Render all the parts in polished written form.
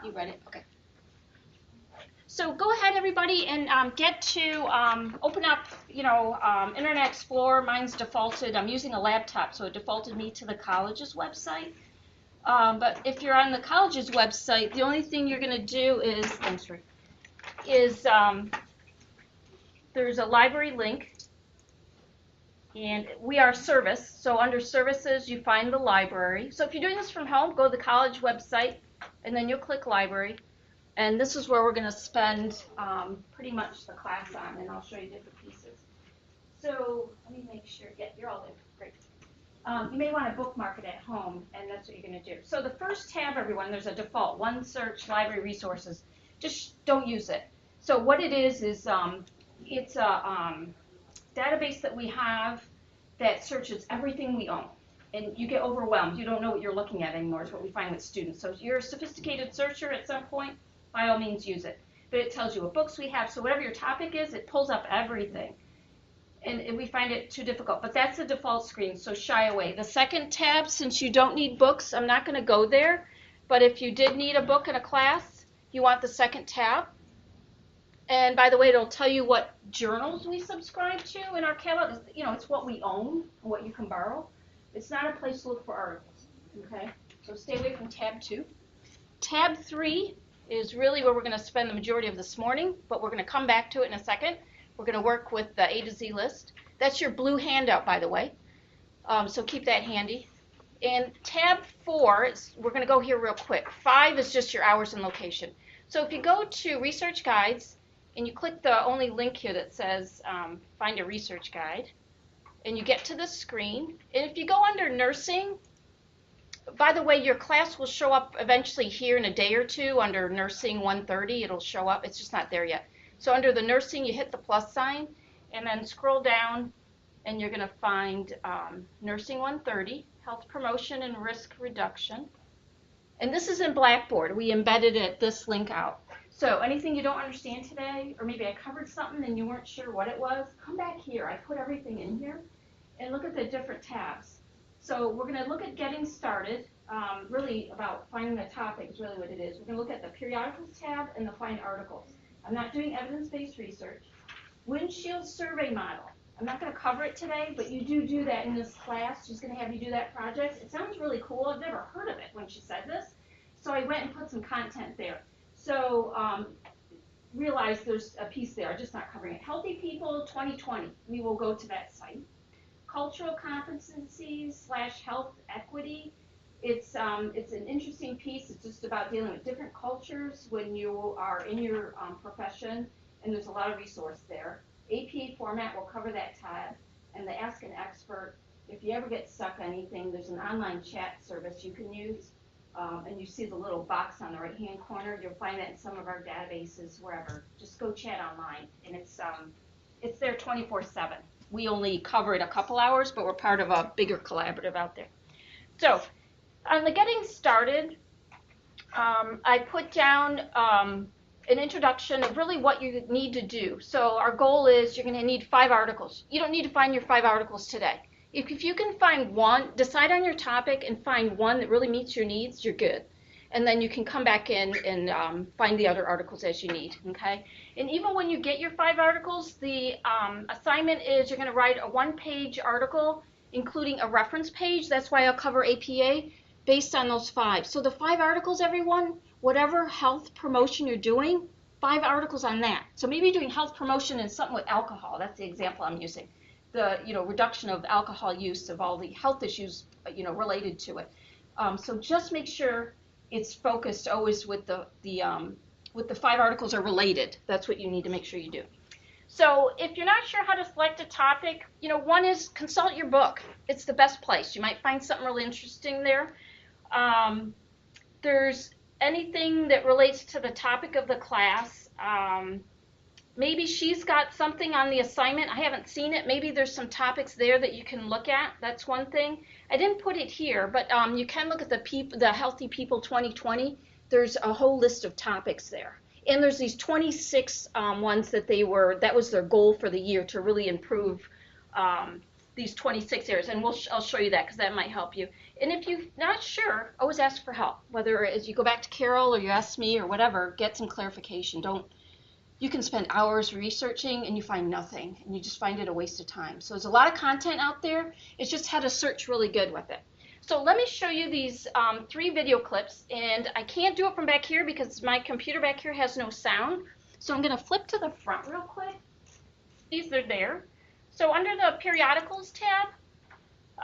You read it? Okay. So go ahead, everybody, and get to open up, Internet Explorer. Mine's defaulted. I'm using a laptop, so it defaulted me to the college's website. But if you're on the college's website, the only thing you're going to do is there's a library link, and we are service. So under services, you find the library. So if you're doing this from home, go to the college website, and then you'll click library. And this is where we're going to spend pretty much the class on, and I'll show you different pieces. So let me make sure. Yeah, you're all in. Great. You may want to bookmark it at home, and that's what you're going to do. So the first tab, everyone, there's a default, One Search Library Resources. Just don't use it. So what it is it's a database that we have that searches everything we own. And you get overwhelmed. You don't know what you're looking at anymore is what we find with students. So if you're a sophisticated searcher at some point, by all means use it. But it tells you what books we have. So whatever your topic is, it pulls up everything. And we find it too difficult. But that's the default screen, so shy away. The second tab, since you don't need books, I'm not going to go there. But if you did need a book in a class, you want the second tab. And by the way, it'll tell you what journals we subscribe to in our catalog. It's what we own, what you can borrow. It's not a place to look for articles, okay? So stay away from tab 2. Tab 3 is really where we're going to spend the majority of this morning, but we're going to come back to it in a second. We're going to work with the A to Z list. That's your blue handout, by the way, so keep that handy. And tab 4, we're going to go here real quick. 5 is just your hours and location. So if you go to Research Guides, and you click the only link here that says Find a Research Guide, and you get to this screen, and if you go under Nursing, by the way, your class will show up eventually here in a day or two under Nursing 130. It'll show up. It's just not there yet. So under the Nursing, you hit the plus sign, and then scroll down, and you're going to find Nursing 130, Health Promotion and Risk Reduction. And this is in Blackboard. We embedded this link out. So anything you don't understand today, or maybe I covered something and you weren't sure what it was, come back here. I put everything in here, and look at the different tabs. So we're going to look at getting started, really about finding the topic is really what it is. We're going to look at the periodicals tab and the find articles. I'm not doing evidence-based research. Windshield survey model. I'm not going to cover it today, but you do that in this class. She's going to have you do that project. It sounds really cool. I've never heard of it when she said this. So I went and put some content there. So realize there's a piece there. I'm just not covering it. Healthy People 2020. We will go to that site. Cultural competencies / health equity. It's an interesting piece. It's just about dealing with different cultures when you are in your profession, and there's a lot of resource there. APA format, we'll cover that tab. And the Ask an Expert, if you ever get stuck on anything, there's an online chat service you can use. And you see the little box on the right-hand corner. You'll find that in some of our databases, wherever. Just go chat online, and it's there 24/7. We only cover it a couple hours, but we're part of a bigger collaborative out there. So on the getting started, I put down an introduction of really what you need to do. So our goal is you're going to need 5 articles. You don't need to find your 5 articles today. If you can find one, decide on your topic and find one that really meets your needs, you're good. And then you can come back in and find the other articles as you need, okay? And even when you get your 5 articles, the assignment is you're going to write a 1-page article, including a reference page. That's why I'll cover APA based on those 5. So the 5 articles, everyone, whatever health promotion you're doing, 5 articles on that. So maybe you're doing health promotion and something with alcohol. That's the example I'm using. The reduction of alcohol use, of all the health issues related to it. So just make sure it's focused always with the 5 articles are related. That's what you need to make sure you do. So if you're not sure how to select a topic, one is consult your book. It's the best place. You might find something really interesting there. There's anything that relates to the topic of the class. Maybe she's got something on the assignment. I haven't seen it. Maybe there's some topics there that you can look at. That's one thing. I didn't put it here, but you can look at the Healthy People 2020. There's a whole list of topics there. And there's these 26 ones that was their goal for the year, to really improve these 26 areas. And I'll show you that because that might help you. And if you're not sure, always ask for help. Whether as you go back to Carol or you ask me or whatever, get some clarification. You can spend hours researching and you find nothing, and you just find it a waste of time. So there's a lot of content out there. It's just how to search really good with it. So let me show you these 3 video clips, and I can't do it from back here because my computer back here has no sound. So I'm going to flip to the front real quick. These are there. So under the periodicals tab,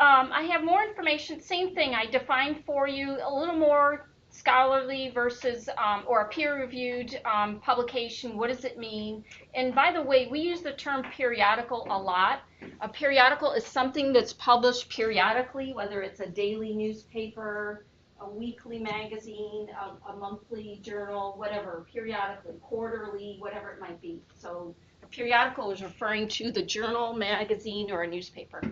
I have more information. Same thing, I defined for you a little more scholarly versus or a peer-reviewed publication. What does it mean? And by the way, we use the term periodical a lot. A periodical is something that's published periodically, whether it's a daily newspaper, a weekly magazine, a monthly journal, whatever, periodically, quarterly, whatever it might be. So a periodical is referring to the journal, magazine, or a newspaper.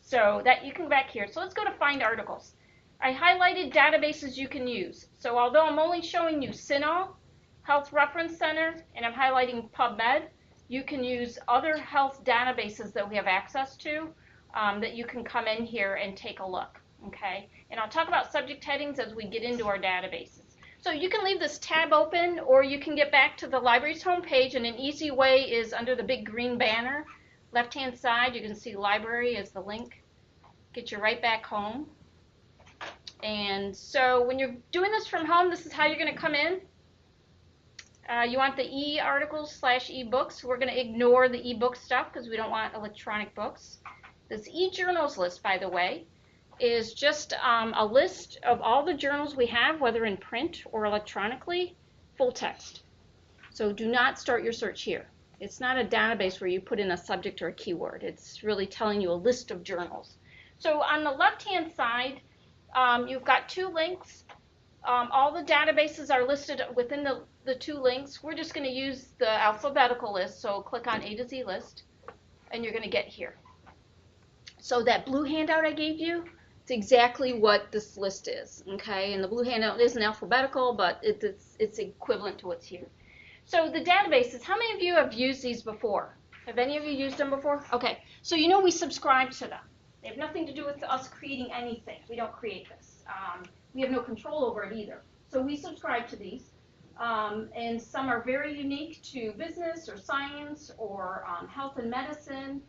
So that you can go back here. So let's go to find articles. I highlighted databases you can use. So although I'm only showing you CINAHL, Health Reference Center, and I'm highlighting PubMed, you can use other health databases that we have access to that you can come in here and take a look. Okay, and I'll talk about subject headings as we get into our databases. So you can leave this tab open, or you can get back to the library's homepage, and an easy way is under the big green banner, left-hand side, you can see library as the link. Get you right back home. And so when you're doing this from home, this is how you're going to come in. You want the e-articles / e-books. We're going to ignore the e-book stuff because we don't want electronic books. This e-journals list, by the way, is just a list of all the journals we have, whether in print or electronically, full text. So do not start your search here. It's not a database where you put in a subject or a keyword. It's really telling you a list of journals. So on the left-hand side, you've got 2 links. All the databases are listed within the 2 links. We're just going to use the alphabetical list, so click on A to Z list, and you're going to get here. So that blue handout I gave you, it's exactly what this list is, okay? And the blue handout isn't alphabetical, but it's equivalent to what's here. So the databases, how many of you have used these before? Have any of you used them before? Okay, so you know we subscribe to them. They have nothing to do with us creating anything. We don't create this. We have no control over it either. So we subscribe to these. And some are very unique to business or science or health and medicine.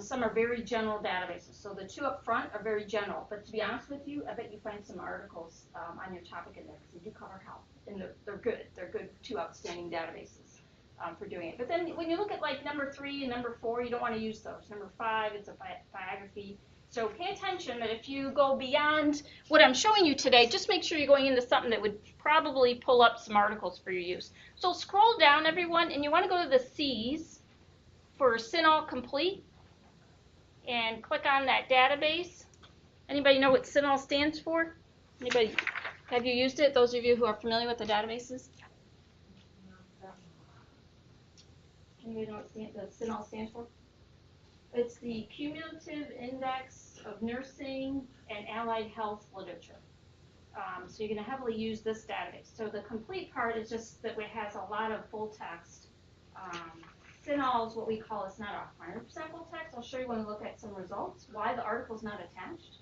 Some are very general databases. So the 2 up front are very general. But to be honest with you, I bet you find some articles on your topic in there because they do cover health. And they're good. They're good 2 outstanding databases for doing it. But then when you look at like number 3 and number 4, you don't want to use those. Number 5, it's a biography. So pay attention that if you go beyond what I'm showing you today, just make sure you're going into something that would probably pull up some articles for your use. So scroll down, everyone, and you want to go to the C's for CINAHL Complete and click on that database. Anybody know what CINAHL stands for? Anybody? Have you used it? Those of you who are familiar with the databases? Anybody know what the CINAHL stands for? It's the Cumulative Index of Nursing and Allied Health Literature. So you're going to heavily use this database. So the complete part is just that it has a lot of full text. CINAHL is what we call, it's not a 100% full text. I'll show you when we look at some results why the article is not attached.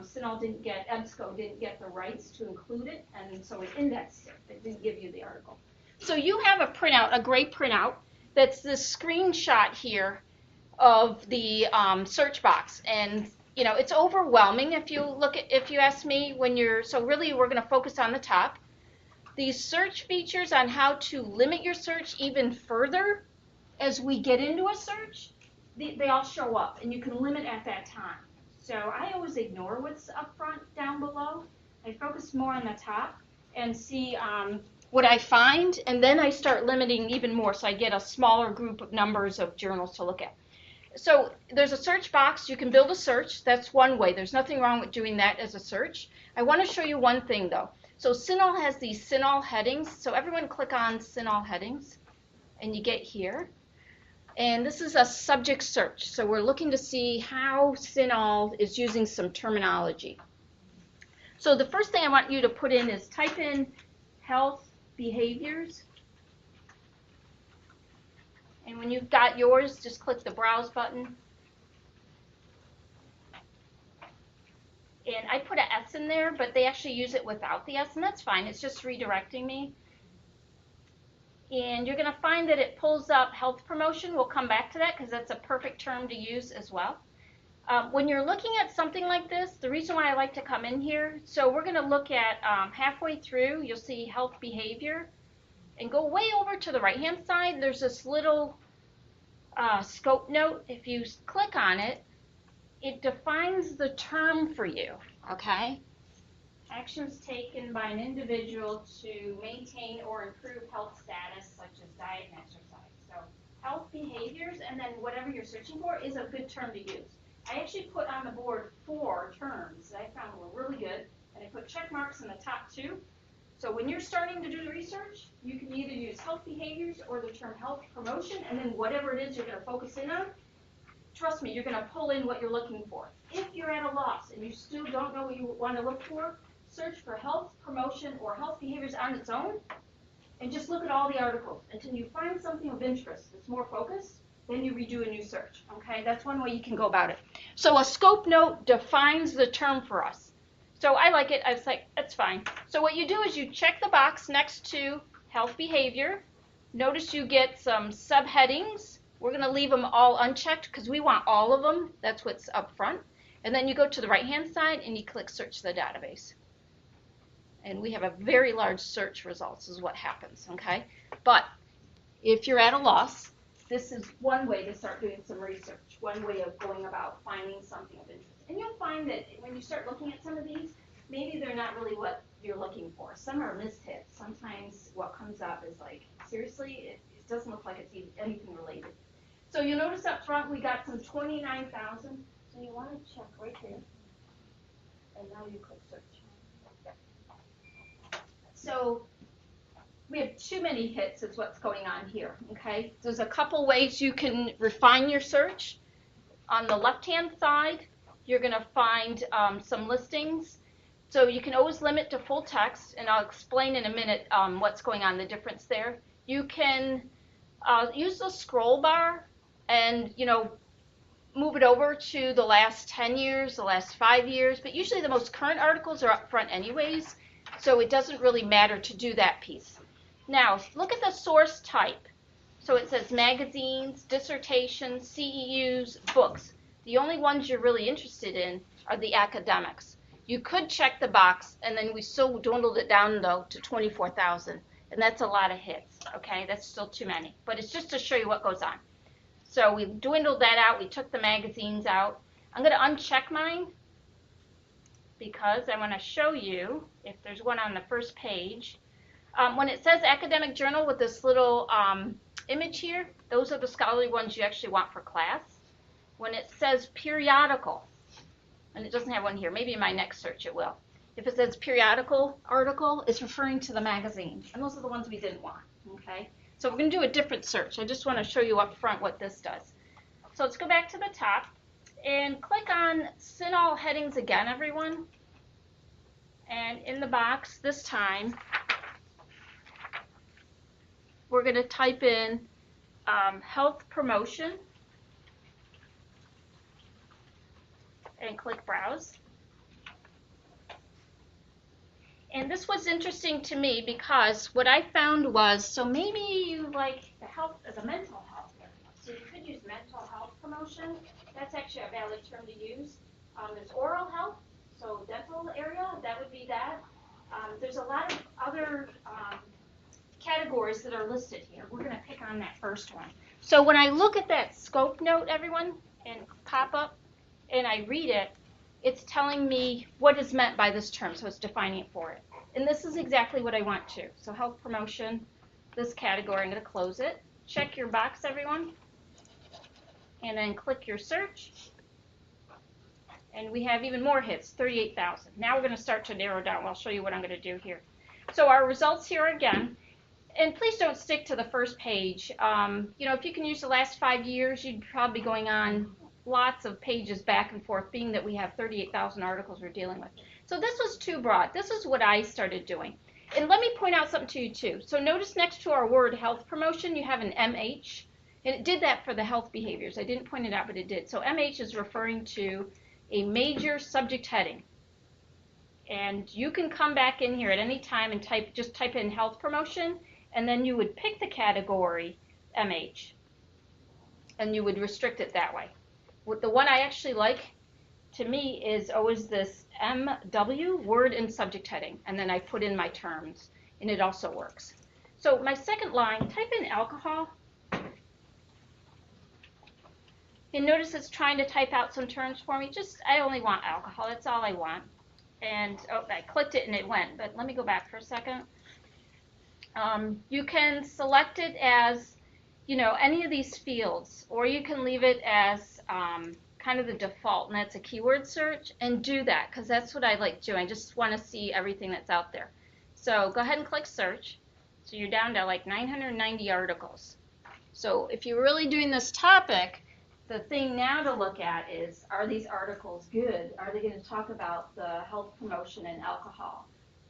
CINAHL didn't get, EBSCO didn't get the rights to include it, and so it indexed it. It didn't give you the article. So you have a printout, a gray printout, that's this screenshot here of the search box, and you know it's overwhelming if you ask me when you're. So really, we're going to focus on the top. These search features on how to limit your search even further as we get into a search, they all show up, and you can limit at that time. So I always ignore what's up front down below. I focus more on the top and see what I find, and then I start limiting even more, so I get a smaller group of numbers of journals to look at. So there's a search box. You can build a search. That's one way. There's nothing wrong with doing that as a search. I want to show you one thing, though. So CINAHL has these CINAHL headings. So everyone click on CINAHL headings, and you get here. And this is a subject search. So we're looking to see how CINAHL is using some terminology. So the first thing I want you to put in is type in health behaviors. And when you've got yours, just click the Browse button. And I put an S in there, but they actually use it without the S, and that's fine. It's just redirecting me. And you're going to find that it pulls up health promotion. We'll come back to that because that's a perfect term to use as well. When you're looking at something like this, the reason why I like to come in here, so we're going to look at halfway through, you'll see health behavior. And go way over to the right-hand side, there's this little scope note. If you click on it, it defines the term for you, okay? Actions taken by an individual to maintain or improve health status, such as diet and exercise. So health behaviors, and then whatever you're searching for is a good term to use. I actually put on the board 4 terms that I found were really good, and I put check marks in the top 2. So when you're starting to do the research, you can either use health behaviors or the term health promotion, and then whatever it is you're going to focus in on, trust me, you're going to pull in what you're looking for. If you're at a loss and you still don't know what you want to look for, search for health promotion or health behaviors on its own, and just look at all the articles until you find something of interest that's more focused. Then you redo a new search, okay? That's one way you can go about it. So a scope note defines the term for us. So I like it. I was like, that's fine. So what you do is you check the box next to health behavior. Notice you get some subheadings. We're going to leave them all unchecked because we want all of them. That's what's up front. And then you go to the right-hand side and you click search the database. And we have a very large search results is what happens, okay? But if you're at a loss, this is one way to start doing some research, one way of going about finding something of interest. And you'll find that when you start looking at some of these, maybe they're not really what you're looking for. Some are missed hits. Sometimes what comes up is like, seriously, it doesn't look like it's anything related. So you'll notice up front we got some 29,000. So you want to check right here. And now you click search. So we have too many hits is what's going on here, okay? There's a couple ways you can refine your search. On the left-hand side, you're going to find some listings. So you can always limit to full text, and I'll explain in a minute what's going on, the difference there. You can use the scroll bar and, move it over to the last 10 years, the last 5 years, but usually the most current articles are up front anyways, so it doesn't really matter to do that piece. Now, look at the source type. So it says magazines, dissertations, CEUs, books. The only ones you're really interested in are the academics. You could check the box, and then we still dwindled it down, though, to 24,000. And that's a lot of hits, okay? That's still too many. But it's just to show you what goes on. So we dwindled that out. We took the magazines out. I'm going to uncheck mine because I want to show you if there's one on the first page. When it says academic journal with this little image here, those are the scholarly ones you actually want for class. When it says periodical, and it doesn't have one here, maybe in my next search it will. If it says periodical article, it's referring to the magazine, and those are the ones we didn't want, okay? So we're going to do a different search. I just want to show you up front what this does. So let's go back to the top and click on Sin All Headings again, everyone. And in the box this time, we're going to type in health promotion and click browse. And this was interesting to me because what I found was, so maybe you like the health, the mental health area. So you could use mental health promotion. That's actually a valid term to use. There's oral health, so dental area, that would be that. There's a lot of other categories that are listed here. We're going to pick on that first one. So when I look at that scope note, everyone, and pop up, and I read it, it's telling me what is meant by this term, so it's defining it for it. And this is exactly what I want to. So health promotion, this category, I'm going to close it. Check your box, everyone, and then click your search. And we have even more hits, 38,000. Now we're going to start to narrow down. I'll show you what I'm going to do here. So our results here again, and please don't stick to the first page. If you can use the last 5 years, you'd probably be going on lots of pages back and forth, being that we have 38,000 articles we're dealing with. So this was too broad. This is what I started doing. And let me point out something to you too. So notice next to our word health promotion, you have an MH, and it did that for the health behaviors. I didn't point it out, but it did. So MH is referring to a major subject heading. And you can come back in here at any time and just type in health promotion, and then you would pick the category MH, and you would restrict it that way. The one I actually like, to me, is always this MW, word and subject heading, and then I put in my terms, and it also works. So my second line, type in alcohol. You notice it's trying to type out some terms for me. I only want alcohol, that's all I want. And oh, I clicked it and it went, but let me go back for a second. You can select it as, any of these fields, or you can leave it as kind of the default, and that's a keyword search, and do that, because that's what I like doing. I just want to see everything that's out there. So go ahead and click search. So you're down to like 990 articles. So if you're really doing this topic, the thing now to look at is, are these articles good? Are they going to talk about the health promotion and alcohol?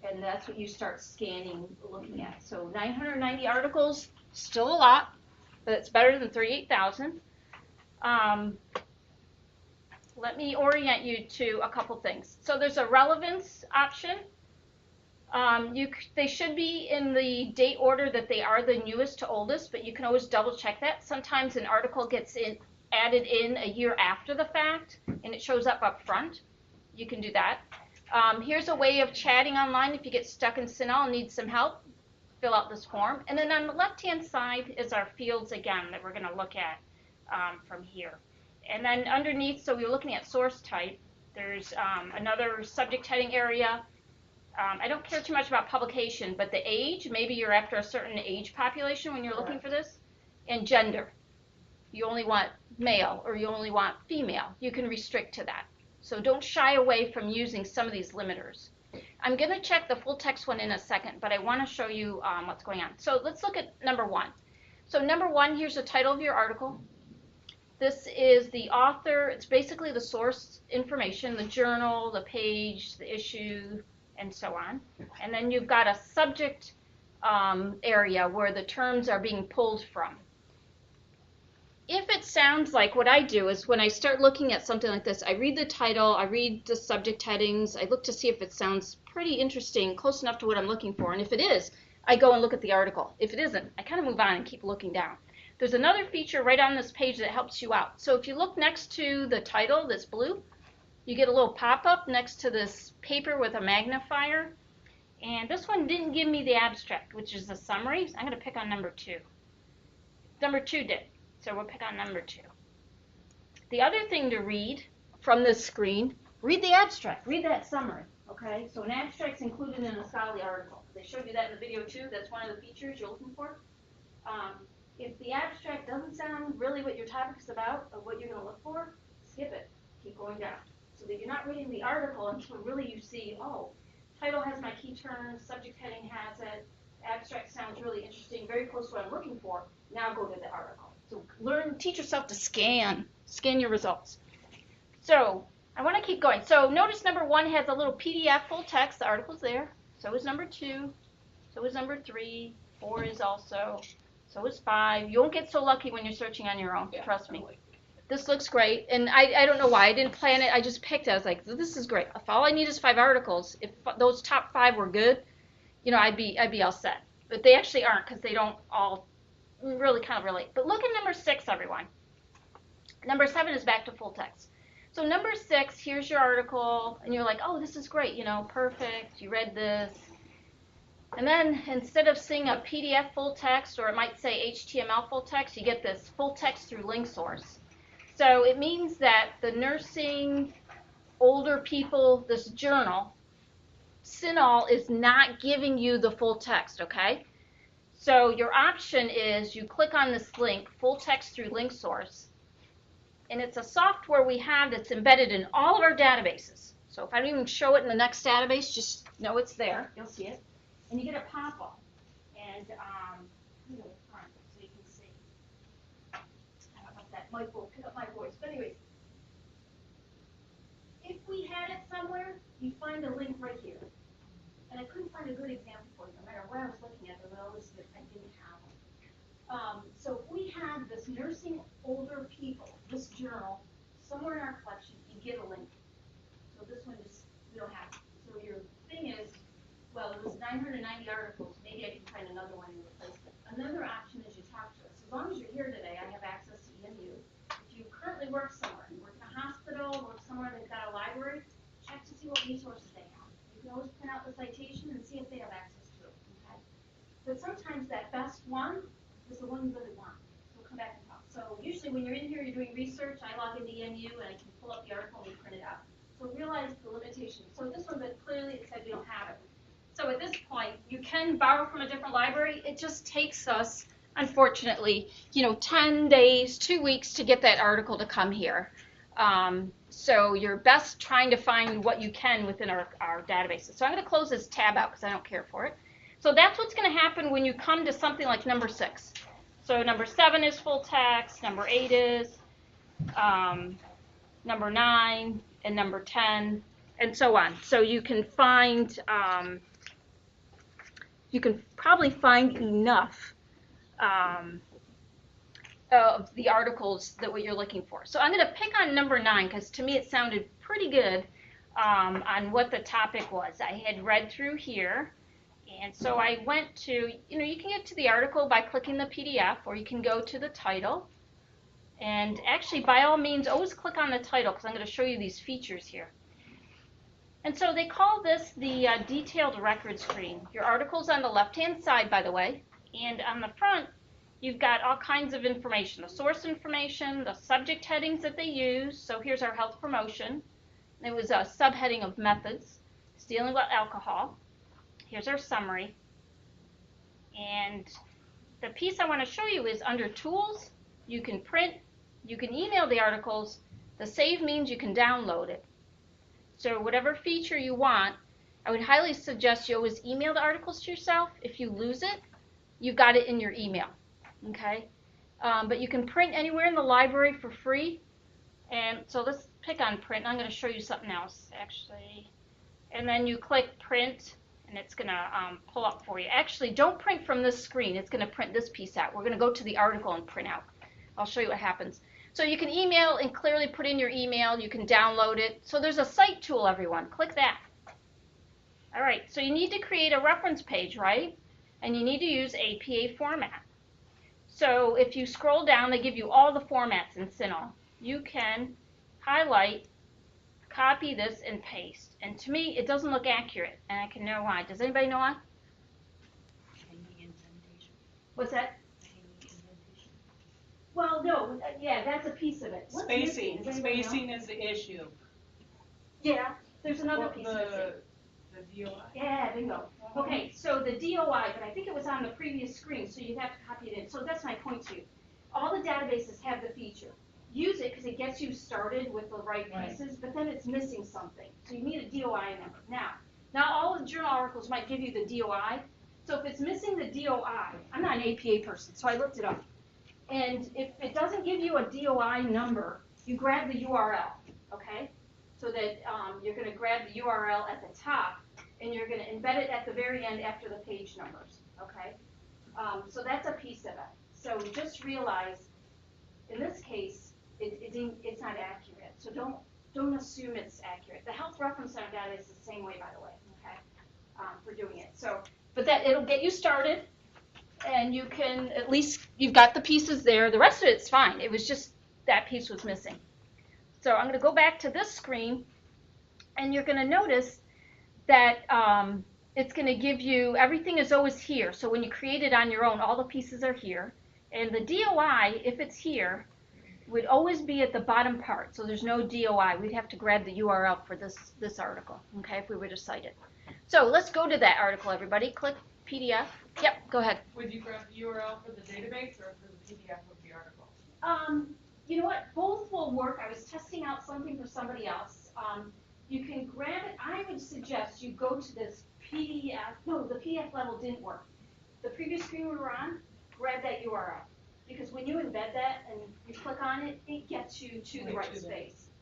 And that's what you start scanning, looking at. So 990 articles, still a lot, but it's better than 38,000. Let me orient you to a couple things. So there's a relevance option. They should be in the date order that they are the newest to oldest, but you can always double check that. Sometimes an article gets added in a year after the fact, and it shows up front. You can do that. Here's a way of chatting online if you get stuck in CINAHL and need some help. Fill out this form. And then on the left-hand side is our fields again that we're going to look at from here. And then underneath, so we're looking at source type, there's another subject heading area. I don't care too much about publication, but the age, maybe you're after a certain age population when you're looking for this, and gender. You only want male or you only want female. You can restrict to that. So don't shy away from using some of these limiters. I'm going to check the full text one in a second, but I want to show you what's going on. So let's look at number one. So number one, here's the title of your article. This is the author. It's basically the source information, the journal, the page, the issue, and so on. And then you've got a subject area where the terms are being pulled from. If it sounds like what I do is when I start looking at something like this, I read the title, I read the subject headings, I look to see if it sounds pretty interesting, close enough to what I'm looking for. And if it is, I go and look at the article. If it isn't, I kind of move on and keep looking down. There's another feature right on this page that helps you out. So if you look next to the title that's blue, you get a little pop-up next to this paper with a magnifier. And this one didn't give me the abstract, which is the summary. I'm going to pick on number two. Number two did. So we'll pick on number two. The other thing to read from this screen, read the abstract, read that summary, okay? So an abstract's included in a scholarly article. They showed you that in the video too. That's one of the features you're looking for. If the abstract doesn't sound really what your topic is about or what you're going to look for, skip it. Keep going down. So that you're not reading the article until really you see, oh, title has my key terms, subject heading has it, abstract sounds really interesting, very close to what I'm looking for. Now go to the article. So teach yourself to scan your results. So I want to keep going. So notice number one has a little PDF full text. The article's there. So is number two. So is number 3. 4 is also. So is 5. You won't get so lucky when you're searching on your own. Yeah, trust me. This looks great. And I don't know why. I didn't plan it. I just picked it. I was like, this is great. If all I need is 5 articles, if those top 5 were good, I'd be all set. But they actually aren't because they don't all really kind of relate. But look at number 6, everyone. Number 7 is back to full text. So number 6, here's your article, and you're like, oh, this is great, perfect. You read this. And then instead of seeing a PDF full text, or it might say HTML full text, you get this full text through link source. So it means that the nursing older people, this journal, CINAHL is not giving you the full text, okay? So your option is you click on this link, full text through link source, and it's a software we have that's embedded in all of our databases. So if I don't even show it in the next database, just know it's there. You'll see it. And you get a pop-up. And go front so you can see. I don't know if that mic will pick up my voice. But anyways, if we had it somewhere, you find a link right here. And I couldn't find a good example for you, no matter where I was looking at, but I didn't have them. So if we had this nursing older people, this journal, somewhere in our collection, you get a link. So this one we don't have it. So thing is, well, it was 990 articles. Maybe I can find another one and replace it. Another option is you talk to us. As long as you're here today, I have access to EMU. If you currently work somewhere, you work in a hospital, work somewhere that's got a library, check to see what resources they have. You can always print out the citation and see if they have access to it. Okay? But sometimes that best one is the one you really want. So we'll come back and talk. So usually when you're in here, you're doing research. I log into EMU and I can pull up the article and print it out. So realize the limitations. So this one, but clearly it said you don't have it. So at this point, you can borrow from a different library. It just takes us, unfortunately, 10 days, 2 weeks to get that article to come here. So you're best trying to find what you can within our databases. So I'm going to close this tab out because I don't care for it. So that's what's going to happen when you come to something like number 6. So number 7 is full text, number 8 is, number 9, and number 10, and so on. So you can find, you can probably find enough of the articles that what you're looking for. So I'm going to pick on number 9 because to me it sounded pretty good on what the topic was. I had read through here, and so I went to, you can get to the article by clicking the PDF, or you can go to the title. And actually, by all means, always click on the title because I'm going to show you these features here. And so they call this the detailed record screen. Your article's on the left-hand side, by the way, and on the front, you've got all kinds of information, the source information, the subject headings that they use. So here's our health promotion. It was a subheading of methods. It's dealing with alcohol. Here's our summary. And the piece I want to show you is under tools. You can print, you can email the articles. The save means you can download it. So whatever feature you want, I would highly suggest you always email the articles to yourself. If you lose it, you've got it in your email. Okay? But you can print anywhere in the library for free. And so let's pick on print. I'm going to show you something else, actually. And then you click print, and it's going to pull up for you. Actually, don't print from this screen. It's going to print this piece out. We're going to go to the article and print out. I'll show you what happens. So you can email and clearly put in your email. You can download it. So there's a cite tool, everyone. Click that. All right, so you need to create a reference page, right? And you need to use APA format. So if you scroll down, they give you all the formats in CINAHL. You can highlight, copy this, and paste. And to me, it doesn't look accurate, and I can know why. Does anybody know why? What's that? Well, no, yeah, that's a piece of it. What's spacing. Spacing is the issue. Yeah, there's another piece of it. The DOI. Yeah, bingo. Okay, so the DOI, but I think it was on the previous screen, so you'd have to copy it in. So that's my point to you. All the databases have the feature. Use it because it gets you started with the right pieces, but then it's missing something. So you need a DOI number. Now, not all of the journal articles might give you the DOI. So if it's missing the DOI, I'm not an APA person, so I looked it up. And if it doesn't give you a DOI number, you grab the URL, okay? So that you're going to grab the URL at the top, and you're going to embed it at the very end after the page numbers, okay? So that's a piece of it. So just realize, in this case, it's not accurate. So don't assume it's accurate. The Health Reference Center data is the same way, by the way, okay, for doing it. So, but that it'll get you started. And you can, at least, you've got the pieces there. The rest of it's fine. It was just that piece was missing. So I'm going to go back to this screen, and you're going to notice that it's going to give you, everything is always here. So when you create it on your own, all the pieces are here. And the DOI, if it's here, would always be at the bottom part. So there's no DOI. We'd have to grab the URL for this article, okay, if we were to cite it. So let's go to that article, everybody. Click PDF. Yep, go ahead. Would you grab the URL for the database or for the PDF of the article? You know what? Both will work. I was testing out something for somebody else. You can grab it. I would suggest you go to this PDF. No, the PDF level didn't work. The previous screen we were on, grab that URL. Because when you embed that and you click on it, it gets you to the right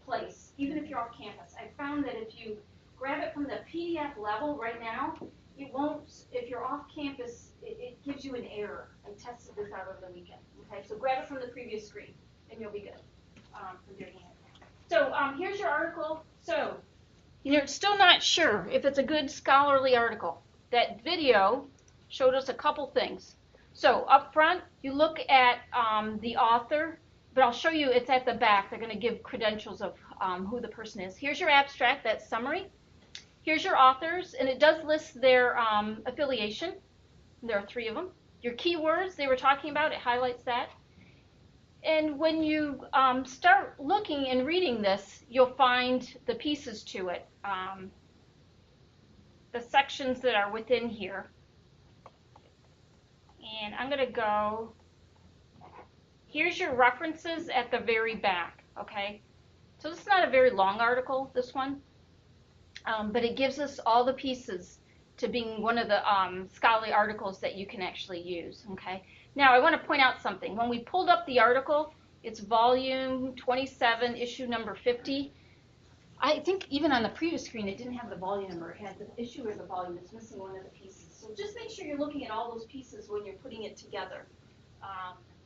place, even if you're off campus. I found that if you grab it from the PDF level right now, it won't, if you're off campus, it gives you an error. I tested this out over the weekend. Okay, so grab it from the previous screen, and you'll be good for doing it. So here's your article. So you're still not sure if it's a good scholarly article. That video showed us a couple things. So up front, you look at the author, but I'll show you it's at the back. They're going to give credentials of who the person is. Here's your abstract, that summary. Here's your authors, and it does list their affiliation. There are 3 of them. Your keywords they were talking about, it highlights that. And when you start looking and reading this, you'll find the pieces to it, the sections that are within here. And I'm going to go, here's your references at the very back, okay? So this is not a very long article, this one, but it gives us all the pieces to being one of the scholarly articles that you can actually use, okay? Now I want to point out something. When we pulled up the article, it's volume 27, issue number 50. I think even on the previous screen it didn't have the volume number. It had the issue or the volume. It's missing one of the pieces. So just make sure you're looking at all those pieces when you're putting it together.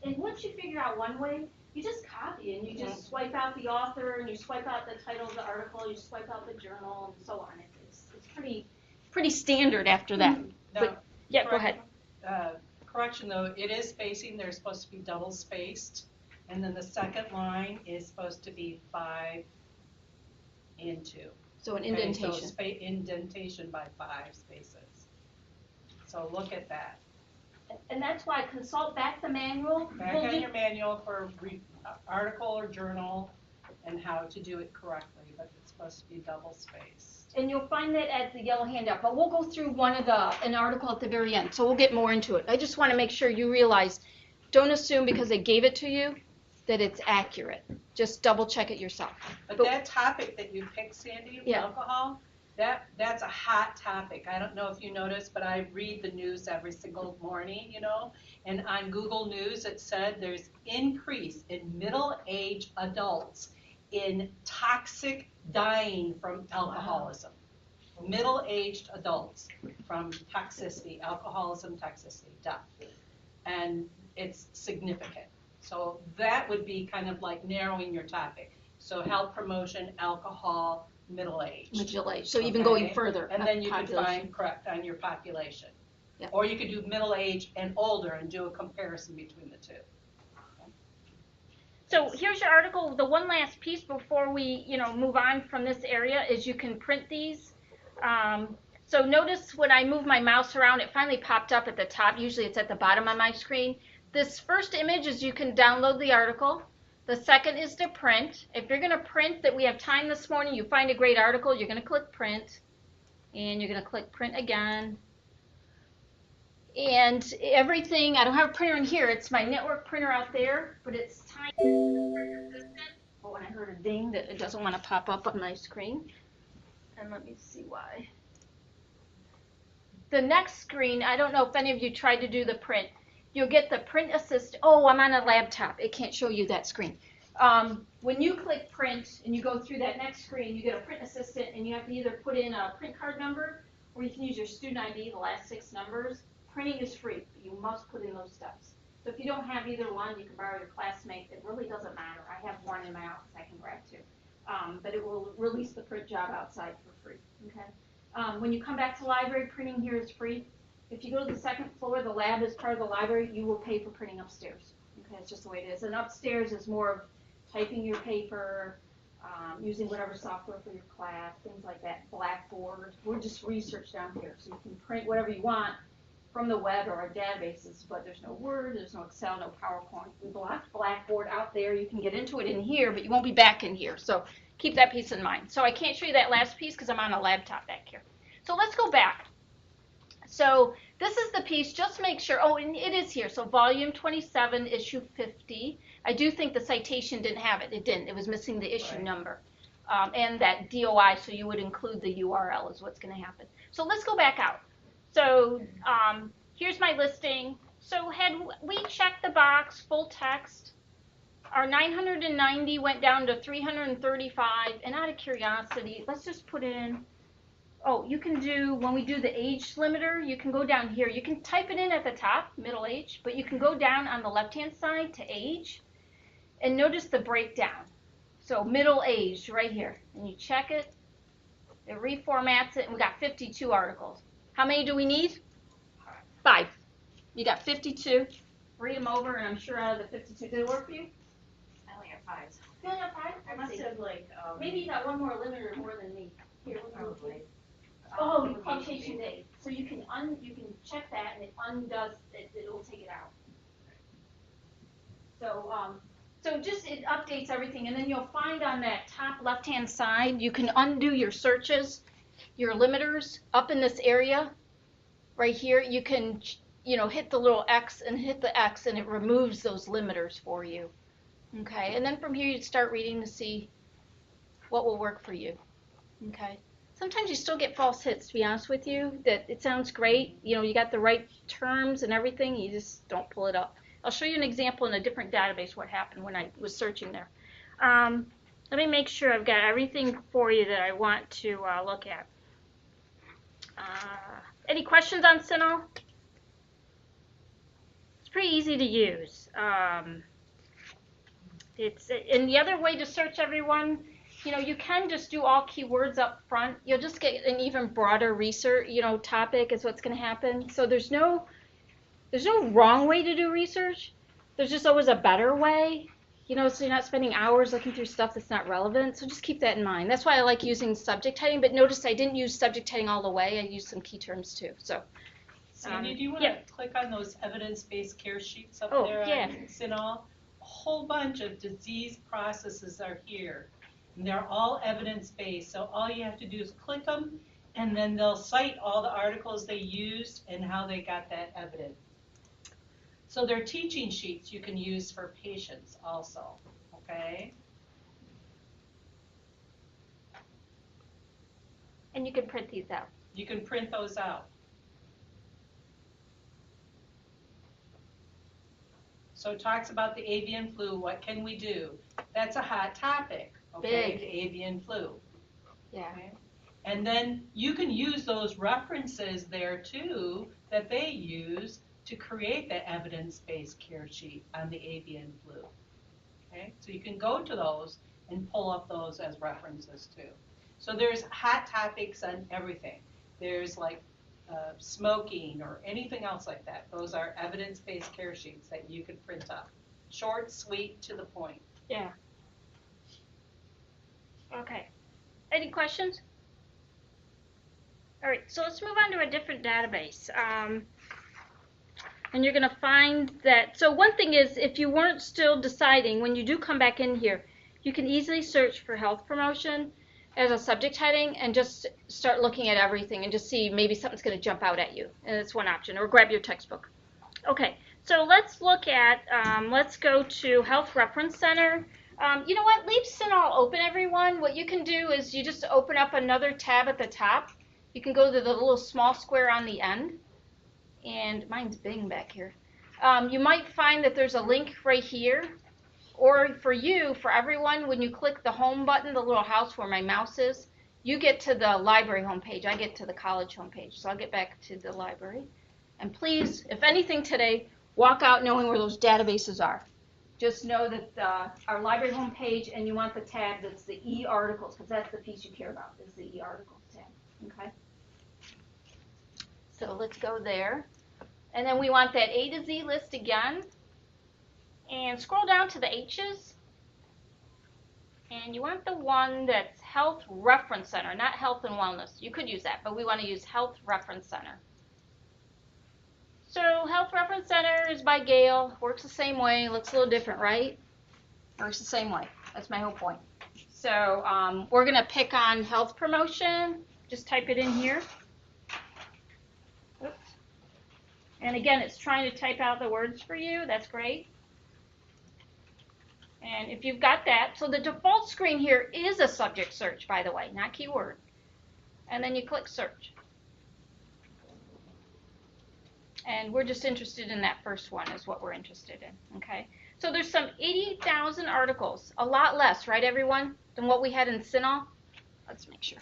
And once you figure out one way, you just copy and you just swipe out the author and you swipe out the title of the article, you swipe out the journal and so on. It's pretty standard after that. But, yeah, go ahead. Correction though, it is spacing. They're supposed to be double spaced. And then the second line is supposed to be 5 into. So an indentation. Okay, so indentation by 5 spaces. So look at that. And that's why consult back the manual. Back on your manual for article or journal and how to do it correctly, but it's supposed to be double spaced. And you'll find that at the yellow handout, but we'll go through an article at the very end, so we'll get more into it. I just want to make sure you realize, don't assume because they gave it to you that it's accurate. Just double check it yourself. But that topic that you picked, Sandy, yeah. Alcohol, that's a hot topic. I don't know if you noticed, but I read the news every single morning, you know, and on Google News it said there's increase in middle-aged adults in toxic dying from alcoholism. Wow. Middle-aged adults from toxicity, alcoholism, toxicity, death. And it's significant. So that would be kind of like narrowing your topic. So health promotion, alcohol, middle-aged. Middle-aged. So even going further. And then you could find correct on your population. Yeah. Or you could do middle-aged and older and do a comparison between the two. So here's your article. The one last piece before we, move on from this area is you can print these. So notice when I move my mouse around, it finally popped up at the top. Usually it's at the bottom of my screen. This first image is you can download the article. The second is to print. If you're going to print that we have time this morning, you find a great article, you're going to click print. And you're going to click print again. And everything, I don't have a printer in here. It's my network printer out there, but it's tiny. But when I heard a ding, that it doesn't want to pop up on my screen. And let me see why. The next screen, I don't know if any of you tried to do the print. You'll get the print assist. Oh, I'm on a laptop. It can't show you that screen. When you click print and you go through that next screen, you get a print assistant and you have to either put in a print card number or you can use your student ID, the last 6 numbers. Printing is free, but you must put in those steps. So if you don't have either one, you can borrow your classmate. It really doesn't matter. I have one in my office I can grab too. But it will release the print job outside for free. Okay. When you come back to library, printing here is free. If you go to the 2nd floor, the lab is part of the library, you will pay for printing upstairs. Okay, it's just the way it is. And upstairs is more of typing your paper, using whatever software for your class, things like that, Blackboard. We're just research down here, so you can print whatever you want from the web or our databases, but there's no Word, there's no Excel, no PowerPoint. We blocked Blackboard out there. You can get into it in here, but you won't be back in here. So keep that piece in mind. So I can't show you that last piece because I'm on a laptop back here. So let's go back. So this is the piece, just make sure, oh, and it is here. So volume 27, issue 50. I do think the citation didn't have it. It didn't. It was missing the issue number and that DOI, so you would include the URL is what's going to happen. So let's go back out. So here's my listing. So had we checked the box, full text, our 990 went down to 335. And out of curiosity, let's just put in, oh, you can do, when we do the age limiter, you can go down here. You can type it in at the top, middle age, but you can go down on the left-hand side to age. And notice the breakdown. So middle age right here. And you check it. It reformats it, and we got 52 articles. How many do we need? 5. You got 52. Read them over, and I'm sure out of the 52, did it work for you? I only have 5. You only have 5? I must have Maybe you got one more limiter more than me. Here, probably. Oh, publication date. So you can check that, and it undoes it. It'll take it out. So just it updates everything, and then you'll find on that top left-hand side you can undo your searches, your limiters up in this area, right here. You can hit the little X and hit the X, and it removes those limiters for you. Okay, and then from here you'd start reading to see what will work for you. Okay. Sometimes you still get false hits, to be honest with you, that it sounds great, you got the right terms and everything, you just don't pull it up. I'll show you an example in a different database what happened when I was searching there. Let me make sure I've got everything for you that I want to look at. Any questions on CINAHL? It's pretty easy to use. And the other way to search, everyone, you can just do all keywords up front. You'll just get an even broader research, topic is what's going to happen. So there's no wrong way to do research. There's just always a better way, so you're not spending hours looking through stuff that's not relevant. So just keep that in mind. That's why I like using subject heading, but notice I didn't use subject heading all the way. I used some key terms too. So, Sandy, do you want to click on those evidence-based care sheets up there on CINAHL? A whole bunch of disease processes are here. And they're all evidence-based, so all you have to do is click them, and then they'll cite all the articles they used and how they got that evidence. So they're teaching sheets you can use for patients also, okay? And you can print these out. You can print those out. So it talks about the avian flu, what can we do? That's a hot topic. Okay, Big. the avian flu. Yeah. Okay. And then you can use those references there too that they use to create the evidence-based care sheet on the avian flu. Okay, so you can go to those and pull up those as references too. So there's hot topics on everything. There's like smoking or anything else like that. Those are evidence-based care sheets that you can print up. Short, sweet, to the point. Yeah. Okay. Any questions? All right, so let's move on to a different database. And you're going to find that, so one thing is, if you weren't still deciding, when you do come back in here, you can easily search for health promotion as a subject heading and just start looking at everything and just see maybe something's going to jump out at you. And that's one option, or grab your textbook. Okay, so let's look at, let's go to Health Reference Center. You know what? Leave CINAHL open, everyone. What you can do is you just open up another tab at the top. You can go to the little small square on the end. And mine's Bing back here. You might find that there's a link right here. Or for you, for everyone, when you click the home button, the little house where my mouse is, you get to the library homepage. I get to the college homepage. So I'll get back to the library. And please, if anything today, walk out knowing where those databases are. Just know that our library homepage, and you want the tab that's the e-articles, because that's the piece you care about, is the e-articles tab. Okay? So let's go there. And then we want that A to Z list again. And scroll down to the H's. And you want the one that's Health Reference Center, not Health and Wellness. You could use that, but we want to use Health Reference Center. So Health Reference Center is by Gail. Works the same way. Looks a little different, right? Works the same way. That's my whole point. So we're going to pick on health promotion. Just type it in here. Oops. And again, it's trying to type out the words for you. That's great. And if you've got that, so the default screen here is a subject search, by the way, not keyword. And then you click search. And we're just interested in that first one is what we're interested in, okay? So there's some 88,000 articles, a lot less, right, everyone, than what we had in CINAHL? Let's make sure.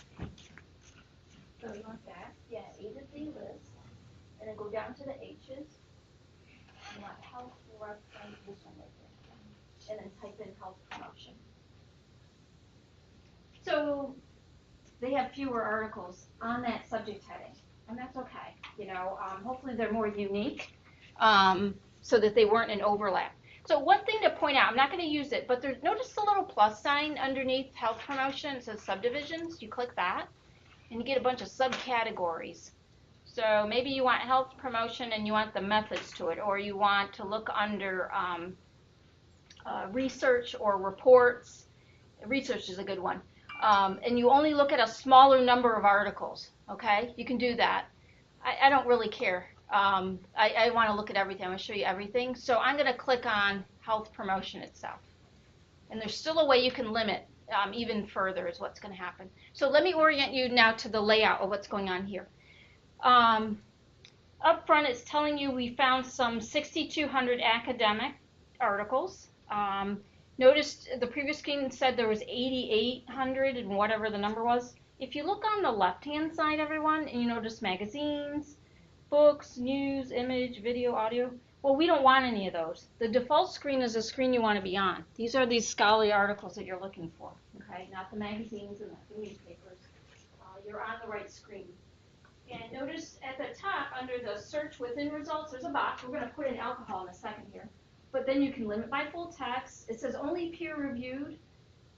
So you want that, yeah, A to Z list, and then go down to the H's. You want health reference, this one right there, and then type in health promotion. So they have fewer articles on that subject heading, and that's okay. Hopefully they're more unique, so that they weren't in overlap. So one thing to point out, I'm not going to use it, but notice the little plus sign underneath health promotion. It says subdivisions. You click that, and you get a bunch of subcategories. So maybe you want health promotion and you want the methods to it, or you want to look under research or reports. Research is a good one. And you only look at a smaller number of articles, okay? You can do that. I don't really care. I want to look at everything. I'm going to show you everything. So I'm going to click on health promotion itself. And there's still a way you can limit even further is what's going to happen. So let me orient you now to the layout of what's going on here. Up front, it's telling you we found some 6,200 academic articles. Notice the previous screen said there was 8,800 and whatever the number was. If you look on the left-hand side, everyone, and you notice magazines, books, news, image, video, audio, well, we don't want any of those. The default screen is the screen you want to be on. These are these scholarly articles that you're looking for, okay? Not the magazines and not the newspapers. You're on the right screen. And notice at the top, under the search within results, there's a box. We're going to put in alcohol in a second here. But then you can limit by full text. It says only peer-reviewed.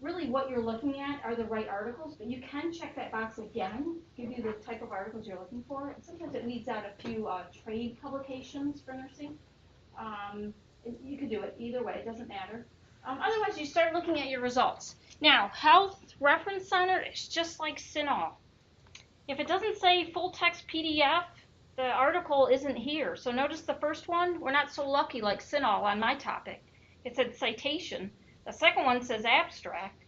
Really what you're looking at are the right articles, but you can check that box again, give you the type of articles you're looking for. And sometimes it weeds out a few trade publications for nursing. You could do it either way. It doesn't matter. Otherwise, you start looking at your results. Now, Health Reference Center is just like CINAHL. If it doesn't say full text PDF, the article isn't here. So notice the first one, we're not so lucky like CINAHL on my topic. It said citation. The second one says abstract.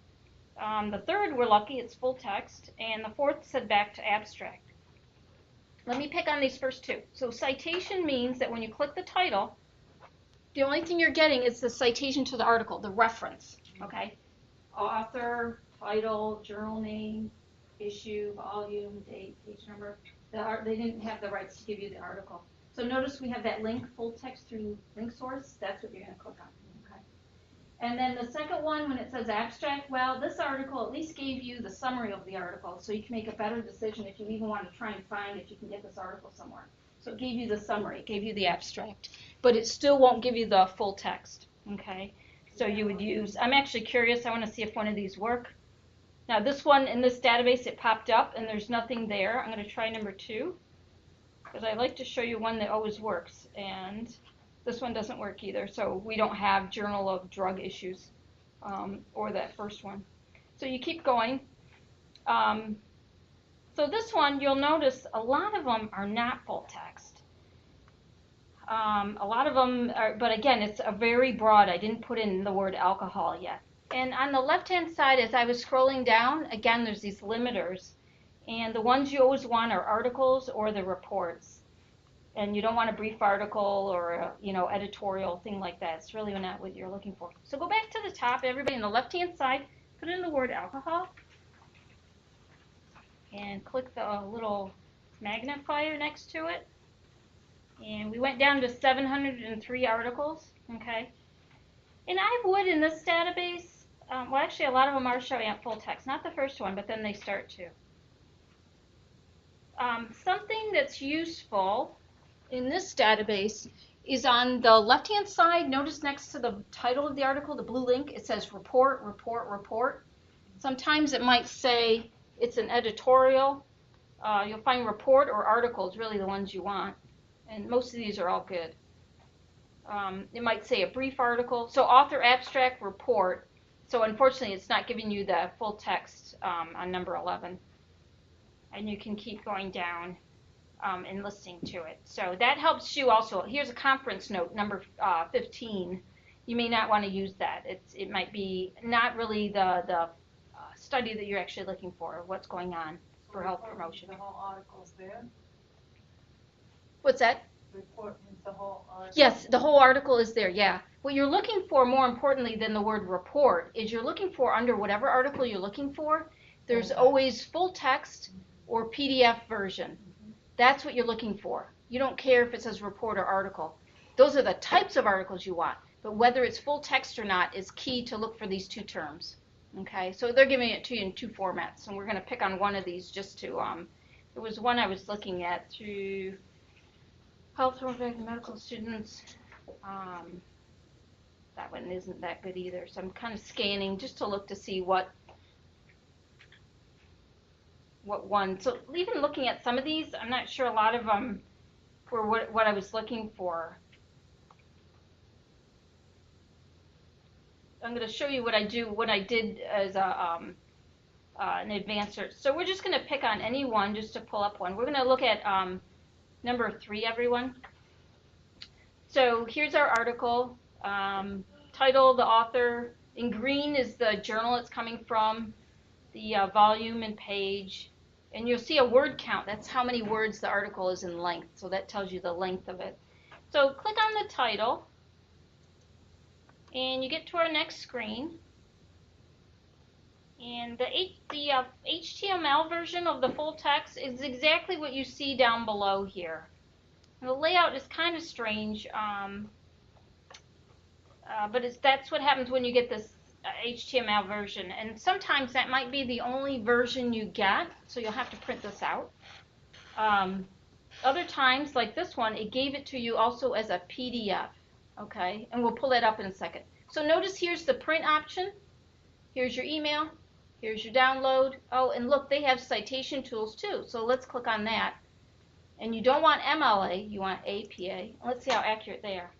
The third, we're lucky, it's full text. And the fourth said back to abstract. Let me pick on these first two. So citation means that when you click the title, the only thing you're getting is the citation to the article, the reference, okay? Author, title, journal name, issue, volume, date, page number. They didn't have the rights to give you the article. So notice we have that link, full text through link source. That's what you're going to click on, okay? And then the second one, when it says abstract, well, this article at least gave you the summary of the article, so you can make a better decision if you even want to try and find if you can get this article somewhere. So it gave you the summary, it gave you the abstract, but it still won't give you the full text, okay? So you would use, I'm actually curious, I want to see if one of these work. Now this one, in this database, it popped up and there's nothing there. I'm going to try number 2, because I like to show you one that always works, and this one doesn't work either, so we don't have Journal of Drug Issues, or that first one. So you keep going. So this one, you'll notice a lot of them are not full text. A lot of them are, but again, it's a very broad. I didn't put in the word alcohol yet. And on the left-hand side, as I was scrolling down, again, there's these limiters. And the ones you always want are articles or the reports. And you don't want a brief article or a, editorial thing like that. It's really not what you're looking for. So go back to the top, everybody on the left-hand side, put in the word alcohol. And click the little magnifier next to it. And we went down to 703 articles, okay? And I would, in this database, well, actually, a lot of them are showing up full text. Not the first one, but then they start to. Something that's useful in this database is on the left-hand side. Notice next to the title of the article, the blue link, it says report, report, report. Sometimes it might say it's an editorial. You'll find report or article is really the ones you want. And most of these are all good. It might say a brief article. So author, abstract, report. So unfortunately, it's not giving you the full text on number 11. And you can keep going down and listening to it. So that helps you also. Here's a conference note, number 15. You may not want to use that. It might be not really the study that you're actually looking for, what's going on for health promotion. The whole article's there? What's that? Report means the whole article? Yes, the whole article is there, yeah. What you're looking for, more importantly than the word report, is you're looking for under whatever article you're looking for, there's always full text or PDF version. That's what you're looking for. You don't care if it says report or article. Those are the types of articles you want, but whether it's full text or not is key to look for these two terms. Okay, so they're giving it to you in two formats, and we're going to pick on one of these just to, there was one I was looking at through Health Program Medical Students. That one isn't that good either, so I'm kind of scanning just to look to see what one. So even looking at some of these, I'm not sure a lot of them were what I was looking for. I'm going to show you what I did as an advanced search. So we're just going to pick on any one just to pull up one. We're going to look at number 3, everyone. So here's our article. Title, the author. In green is the journal it's coming from, the volume and page. And you'll see a word count. That's how many words the article is in length. So that tells you the length of it. So click on the title. And you get to our next screen. And the HTML version of the full text is exactly what you see down below here. And the layout is kind of strange, but that's what happens when you get this HTML version. And sometimes that might be the only version you get, so you'll have to print this out. Other times, like this one, it gave it to you also as a PDF, okay? And we'll pull that up in a second. So notice here's the print option. Here's your email. Here's your download. Oh, and look, they have citation tools too. So let's click on that. And you don't want MLA, you want APA. Let's see how accurate they are.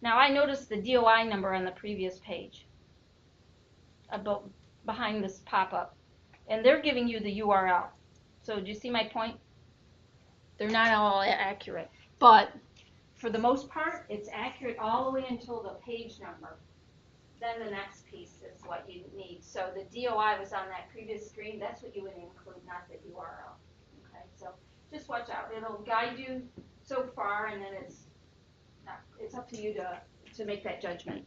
Now I noticed the DOI number on the previous page behind this pop-up. And they're giving you the URL. So do you see my point? They're not all accurate. But for the most part, it's accurate all the way until the page number. Then the next piece is what you need. So the DOI was on that previous screen. That's what you would include, not the URL. Okay, so just watch out. It'll guide you so far, and then it's up to you to make that judgment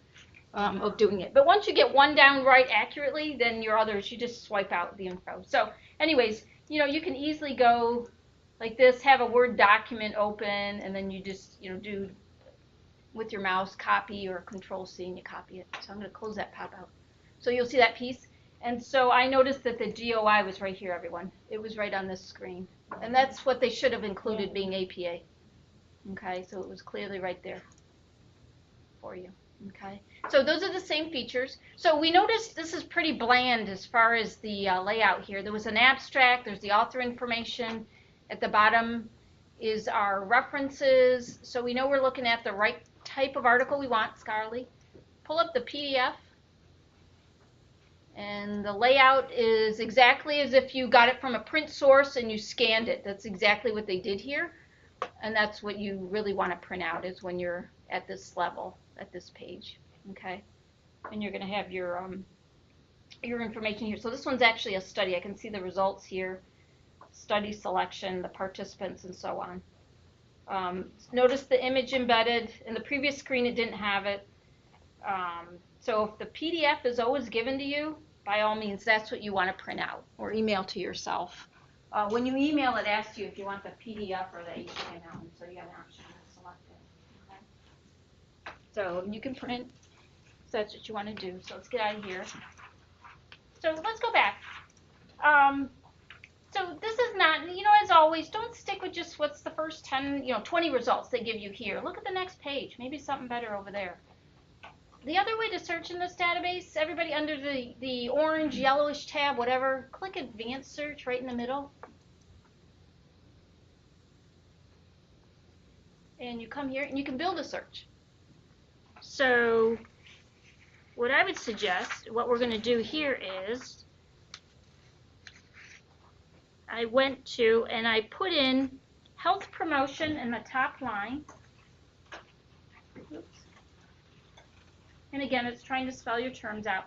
of doing it. But once you get one down right accurately, then your others, you just swipe out the info. So anyways, you can easily go like this, have a Word document open, and then you just, do with your mouse, copy or Control-C, and you copy it. So I'm going to close that pop-out. So you'll see that piece. And so I noticed that the DOI was right here, everyone. It was right on this screen. And that's what they should have included, being APA. Okay, so it was clearly right there for you. Okay, so those are the same features. So we noticed this is pretty bland as far as the layout here. There was an abstract. There's the author information. At the bottom is our references. So we know we're looking at the right type of article we want, scholarly. Pull up the PDF, and the layout is exactly as if you got it from a print source and you scanned it. That's exactly what they did here, and that's what you really want to print out, is when you're at this level, at this page, okay? And you're going to have your information here. So this one's actually a study. I can see the results here, study selection, the participants, and so on. Notice the image embedded. In the previous screen, it didn't have it. So if the PDF is always given to you, by all means, that's what you want to print out or email to yourself. When you email, it asks you if you want the PDF or the HTML, and so you have an option to select it. Okay? So you can print if that's what you want to do. So let's get out of here. So let's go back. So this is not, as always, don't stick with just what's the first 10, 20 results they give you here. Look at the next page. Maybe something better over there. The other way to search in this database, everybody under the orange, yellowish tab, whatever, click Advanced Search right in the middle. And you come here and you can build a search. So what I would suggest, what we're going to do here is, I went to and I put in health promotion in the top line. Oops. And again, it's trying to spell your terms out.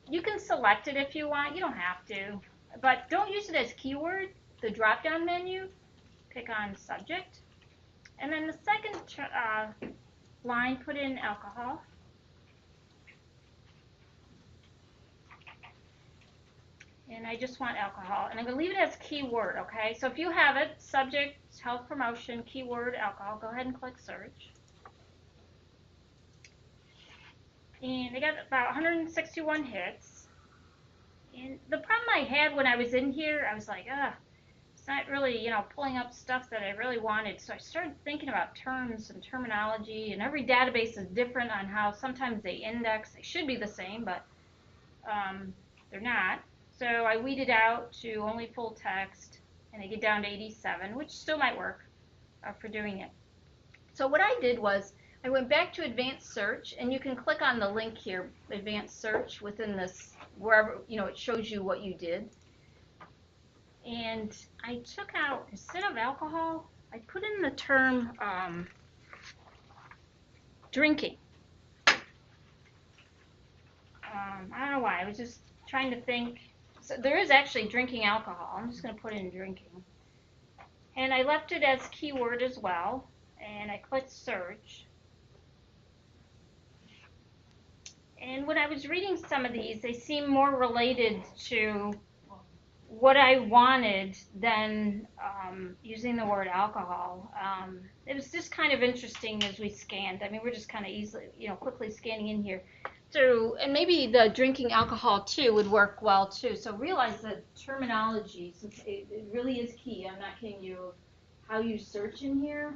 You can select it if you want. You don't have to. But don't use it as keyword. The drop-down menu, pick on subject. And then the second line, put in alcohol. And I just want alcohol. And I'm going to leave it as keyword, okay? So if you have it, subject, health promotion, keyword, alcohol, go ahead and click search. And I got about 161 hits. And the problem I had when I was in here, I was like, it's not really, pulling up stuff that I really wanted. So I started thinking about terms and terminology, and every database is different on how sometimes they index. They should be the same, but they're not. So I weeded out to only full text, and I get down to 87, which still might work for doing it. So what I did was I went back to advanced search, and you can click on the link here, advanced search, within this, wherever, it shows you what you did. And I took out, instead of alcohol, I put in the term drinking. I don't know why, I was just trying to think. So there is actually drinking alcohol. I'm just going to put in drinking. And I left it as keyword as well, and I clicked search. And when I was reading some of these, they seem more related to what I wanted than using the word alcohol. It was just kind of interesting as we scanned. I mean, we're just kind of easily, quickly scanning in here. So, and maybe the drinking alcohol too would work well too. So realize that terminology, since it really is key. I'm not kidding you, of how you search in here.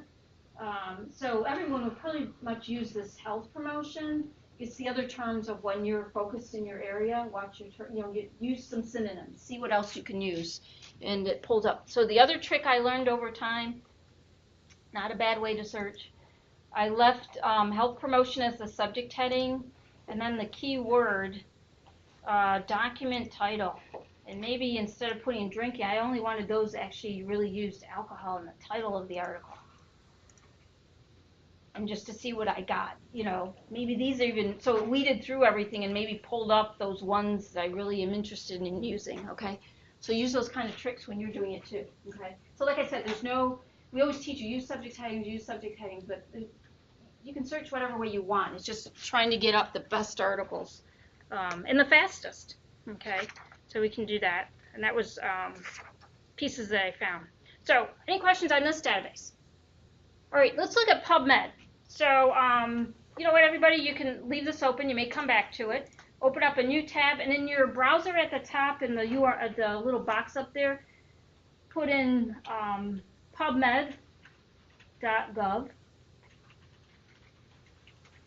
So everyone would pretty much use this health promotion. It's the other terms of when you're focused in your area. Watch your use some synonyms. See what else you can use, and it pulls up. So the other trick I learned over time, not a bad way to search. I left health promotion as the subject heading, and then the keyword document title. And maybe instead of putting drinking, I only wanted those that actually really used alcohol in the title of the article. And just to see what I got, maybe these are even, so it weeded through everything and maybe pulled up those ones that I really am interested in using, okay? So use those kind of tricks when you're doing it too, okay? So like I said, we always teach you, use subject headings, but you can search whatever way you want. It's just trying to get up the best articles and the fastest, okay? So we can do that. And that was pieces that I found. So any questions on this database? All right, let's look at PubMed. So, you know what, everybody, you can leave this open. You may come back to it. Open up a new tab, and in your browser at the top, in the URL, the little box up there, put in PubMed.gov,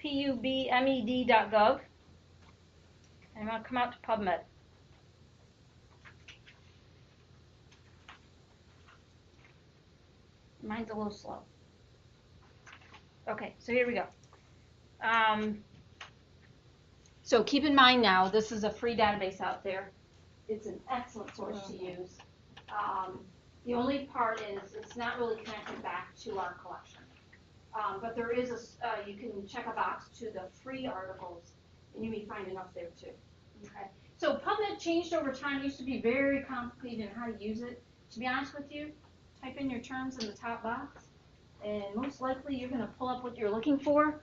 PUBMED.gov, and I'm going to come out to PubMed. Mine's a little slow. Okay, so here we go. So keep in mind now, this is a free database out there. It's an excellent source to use. The only part is it's not really connected back to our collection. But there is you can check a box to the free articles, and you may find enough there too. Okay. So PubMed changed over time. It used to be very complicated in how to use it. To be honest with you, type in your terms in the top box, and most likely you're going to pull up what you're looking for.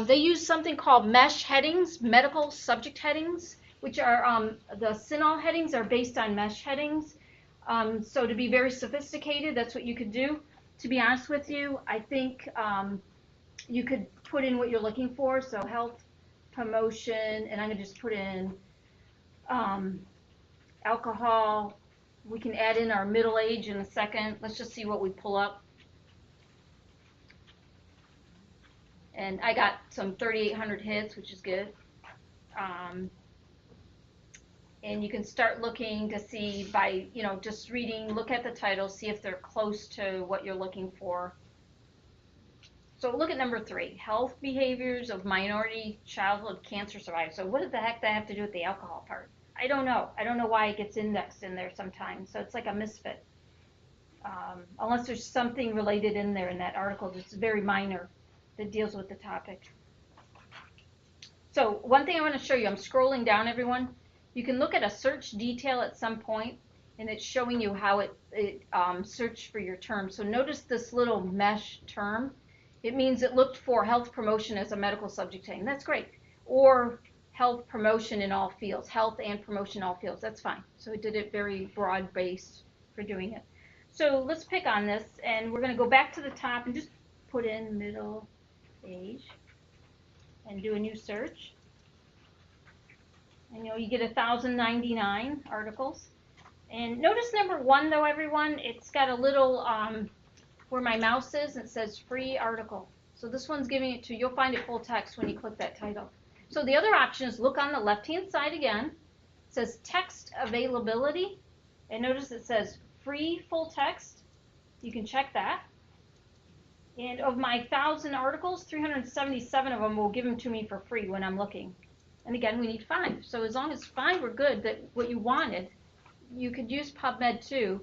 They use something called mesh headings, medical subject headings, which are the CINAHL headings are based on mesh headings. So to be very sophisticated, that's what you could do. To be honest with you, I think you could put in what you're looking for. So health promotion, and I'm going to just put in alcohol. We can add in our middle age in a second. Let's just see what we pull up. And I got some 3,800 hits, which is good. And you can start looking to see by, just reading, look at the titles, see if they're close to what you're looking for. So look at number 3, health behaviors of minority childhood cancer survivors. So what the heck does that have to do with the alcohol part? I don't know. I don't know why it gets indexed in there sometimes. So it's like a misfit. Unless there's something related in there in that article that's very minor that deals with the topic. So one thing I want to show you, I'm scrolling down, everyone. You can look at a search detail at some point, and it's showing you how it searched for your term. So notice this little mesh term. It means it looked for health promotion as a medical subject heading. That's great. Or health promotion in all fields, health and promotion in all fields. That's fine. So it did it very broad-based for doing it. So let's pick on this, and we're going to go back to the top and just put in middle age and do a new search. And you get 1,099 articles. And notice number 1 though, everyone, it's got a little where my mouse is, it says free article. So this one's giving it to you. You'll find it full text when you click that title. So the other option is look on the left-hand side again. It says text availability. And notice it says free full text. You can check that. And of my 1,000 articles, 377 of them will give them to me for free when I'm looking. And again, we need 5. So as long as 5 were good, that what you wanted, you could use PubMed too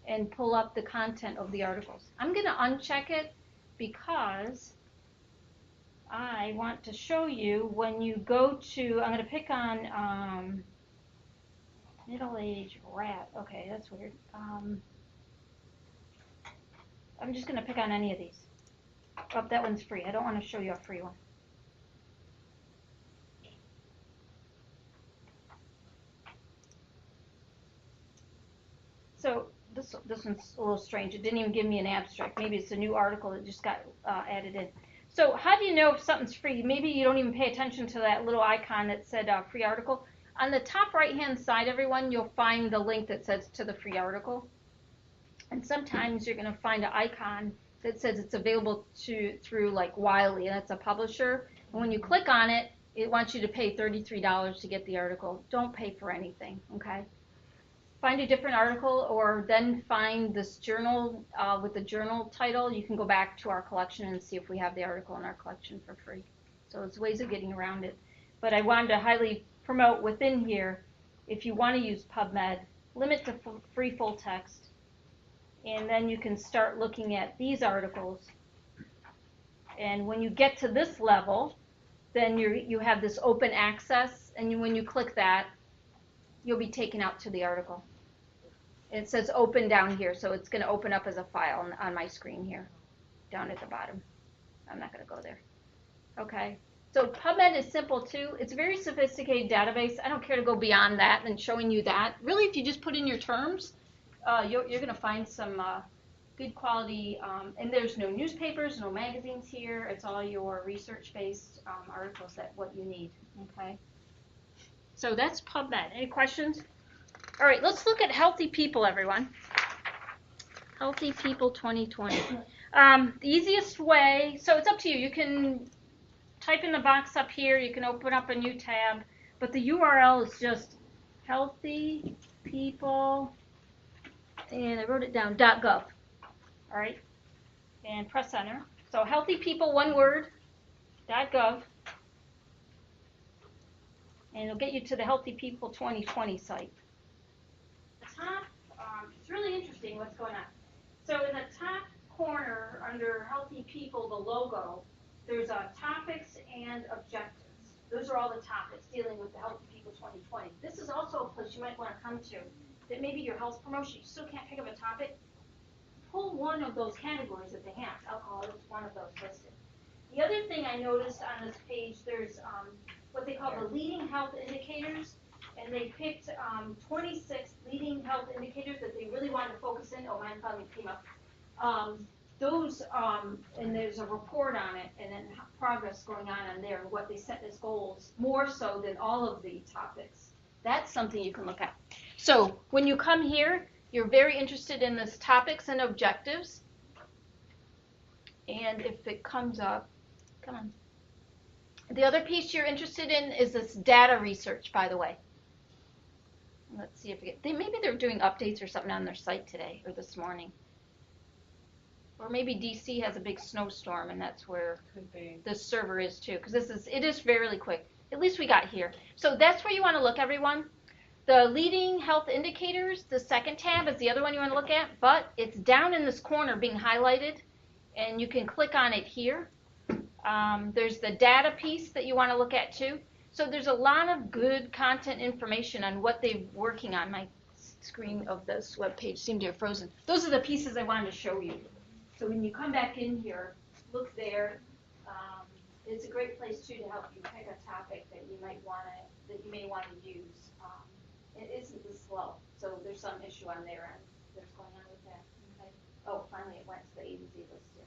and pull up the content of the articles. I'm going to uncheck it because I want to show you when you go to, I'm going to pick on middle-aged rat. Okay, that's weird. I'm just going to pick on any of these. Oh, that one's free. I don't want to show you a free one. So this one's a little strange. It didn't even give me an abstract. Maybe it's a new article that just got added in. So how do you know if something's free? Maybe you don't even pay attention to that little icon that said free article. On the top right-hand side, everyone, you'll find the link that says to the free article. And sometimes you're going to find an icon that says it's available through like Wiley, and that's a publisher. And when you click on it, it wants you to pay $33 to get the article. Don't pay for anything, okay? Find a different article, or then find this journal with the journal title. You can go back to our collection and see if we have the article in our collection for free. So it's ways of getting around it. But I wanted to highly promote within here, if you want to use PubMed, limit to free full text. And then you can start looking at these articles. And when you get to this level, then you have this open access. And when you click that, you'll be taken out to the article. It says open down here, so it's going to open up as a file on my screen here, down at the bottom. I'm not going to go there. Okay. So PubMed is simple too. It's a very sophisticated database. I don't care to go beyond that and showing you that. Really, if you just put in your terms, you're going to find some good quality, and there's no newspapers, no magazines here. It's all your research-based articles that what you need. Okay. So that's PubMed. Any questions? All right, let's look at Healthy People, everyone. Healthy People 2020. The easiest way, so it's up to you. You can type in the box up here. You can open up a new tab. But the URL is just Healthy People, and I wrote it down, .gov. All right, and press enter. So Healthy People, one word, .gov. And it'll get you to the Healthy People 2020 site. Top, it's really interesting what's going on. So in the top corner under Healthy People, the logo, there's topics and objectives. Those are all the topics dealing with the Healthy People 2020. This is also a place you might want to come to that maybe your health promotion, you still can't pick up a topic. Pull one of those categories that they have. Alcohol is one of those listed. The other thing I noticed on this page, there's what they call the leading health indicators. And they picked 26 leading health indicators that they really wanted to focus in. Oh, mine finally came up. And there's a report on it, and then progress going on there, and what they set as goals, more so than all of the topics. That's something you can look at. So when you come here, you're very interested in this topics and objectives. And if it comes up, come on. The other piece you're interested in is this data research, by the way. Let's see if maybe they're doing updates or something on their site today or this morning. Or maybe DC has a big snowstorm and that's where this server is too. Because it is fairly quick. At least we got here. So that's where you want to look, everyone. The leading health indicators, the second tab is the other one you want to look at, but it's down in this corner being highlighted, and you can click on it here. There's the data piece that you want to look at too. So there's a lot of good content information on what they're working on. My screen of this web page seemed to have frozen. Those are the pieces I wanted to show you. So when you come back in here, look there. It's a great place too to help you pick a topic that you may want to use. It isn't this slow, so there's some issue on their end that's going on with that. Okay. Oh, finally it went to the A to Z list here.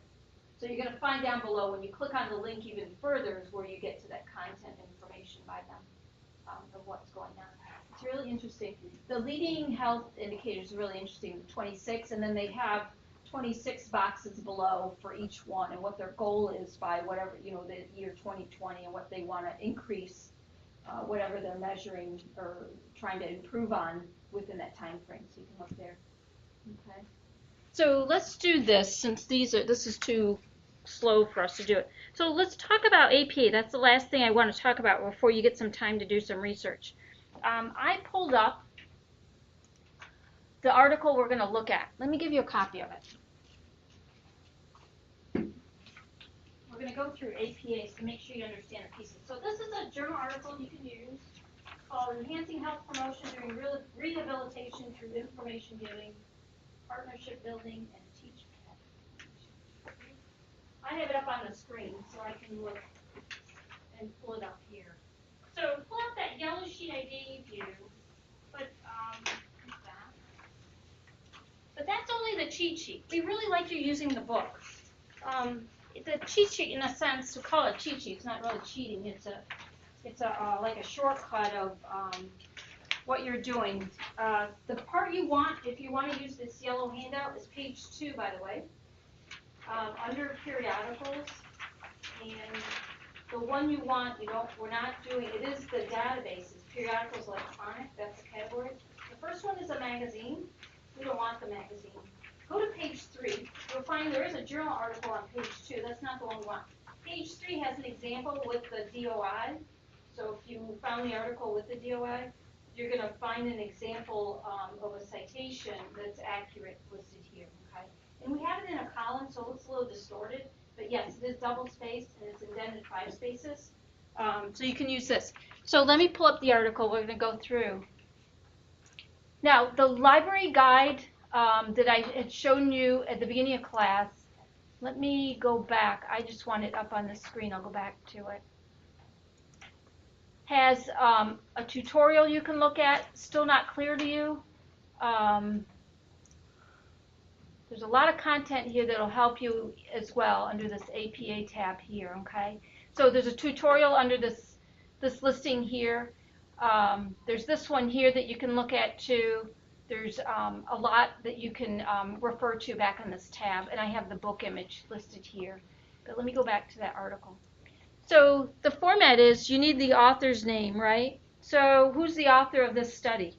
So you're going to find down below, when you click on the link even further, is where you get to that content information by them. of what's going on. It's really interesting. The leading health indicators are really interesting, 26, and then they have 26 boxes below for each one and what their goal is by whatever, the year 2020 and what they want to increase, whatever they're measuring or trying to improve on within that time frame. So you can look there. Okay. So let's do this since this is too slow for us to do it. So let's talk about APA. That's the last thing I want to talk about before you get some time to do some research. I pulled up the article we're going to look at. Let me give you a copy of it. We're going to go through APAs to make sure you understand the pieces. So this is a journal article you can use called Enhancing Health Promotion During Rehabilitation Through Information Giving, Partnership Building, and Teaching. I have it up on the screen so I can look and pull it up here. So pull out that yellow sheet I gave you, but that's only the cheat sheet. We really like you using the book. The cheat sheet, in a sense, we call it cheat sheet. It's not really cheating. It's like a shortcut of what you're doing. The part you want, if you want to use this yellow handout, is page 2, by the way, under periodicals. And the one you want, we're not doing, it is the databases, periodicals electronic, that's the category. The first one is a magazine. We don't want the magazine. Go to page 3. You'll find there is a journal article on page 2. That's not the one we want. Page 3 has an example with the DOI. So if you found the article with the DOI, you're going to find an example of a citation that's accurate listed here. Okay? And we have it in a column, so it looks a little distorted. But yes, it is double-spaced, and it's indented 5 spaces. So you can use this. So let me pull up the article we're going to go through. Now, the library guide that I had shown you at the beginning of class, let me go back. I just want it up on the screen. I'll go back to it. Has a tutorial you can look at. Still not clear to you? There's a lot of content here that will help you as well under this APA tab here, okay? So there's a tutorial under this listing here. There's this one here that you can look at too. There's a lot that you can refer to back on this tab, and I have the book image listed here. But let me go back to that article. So the format is you need the author's name, right? So who's the author of this study?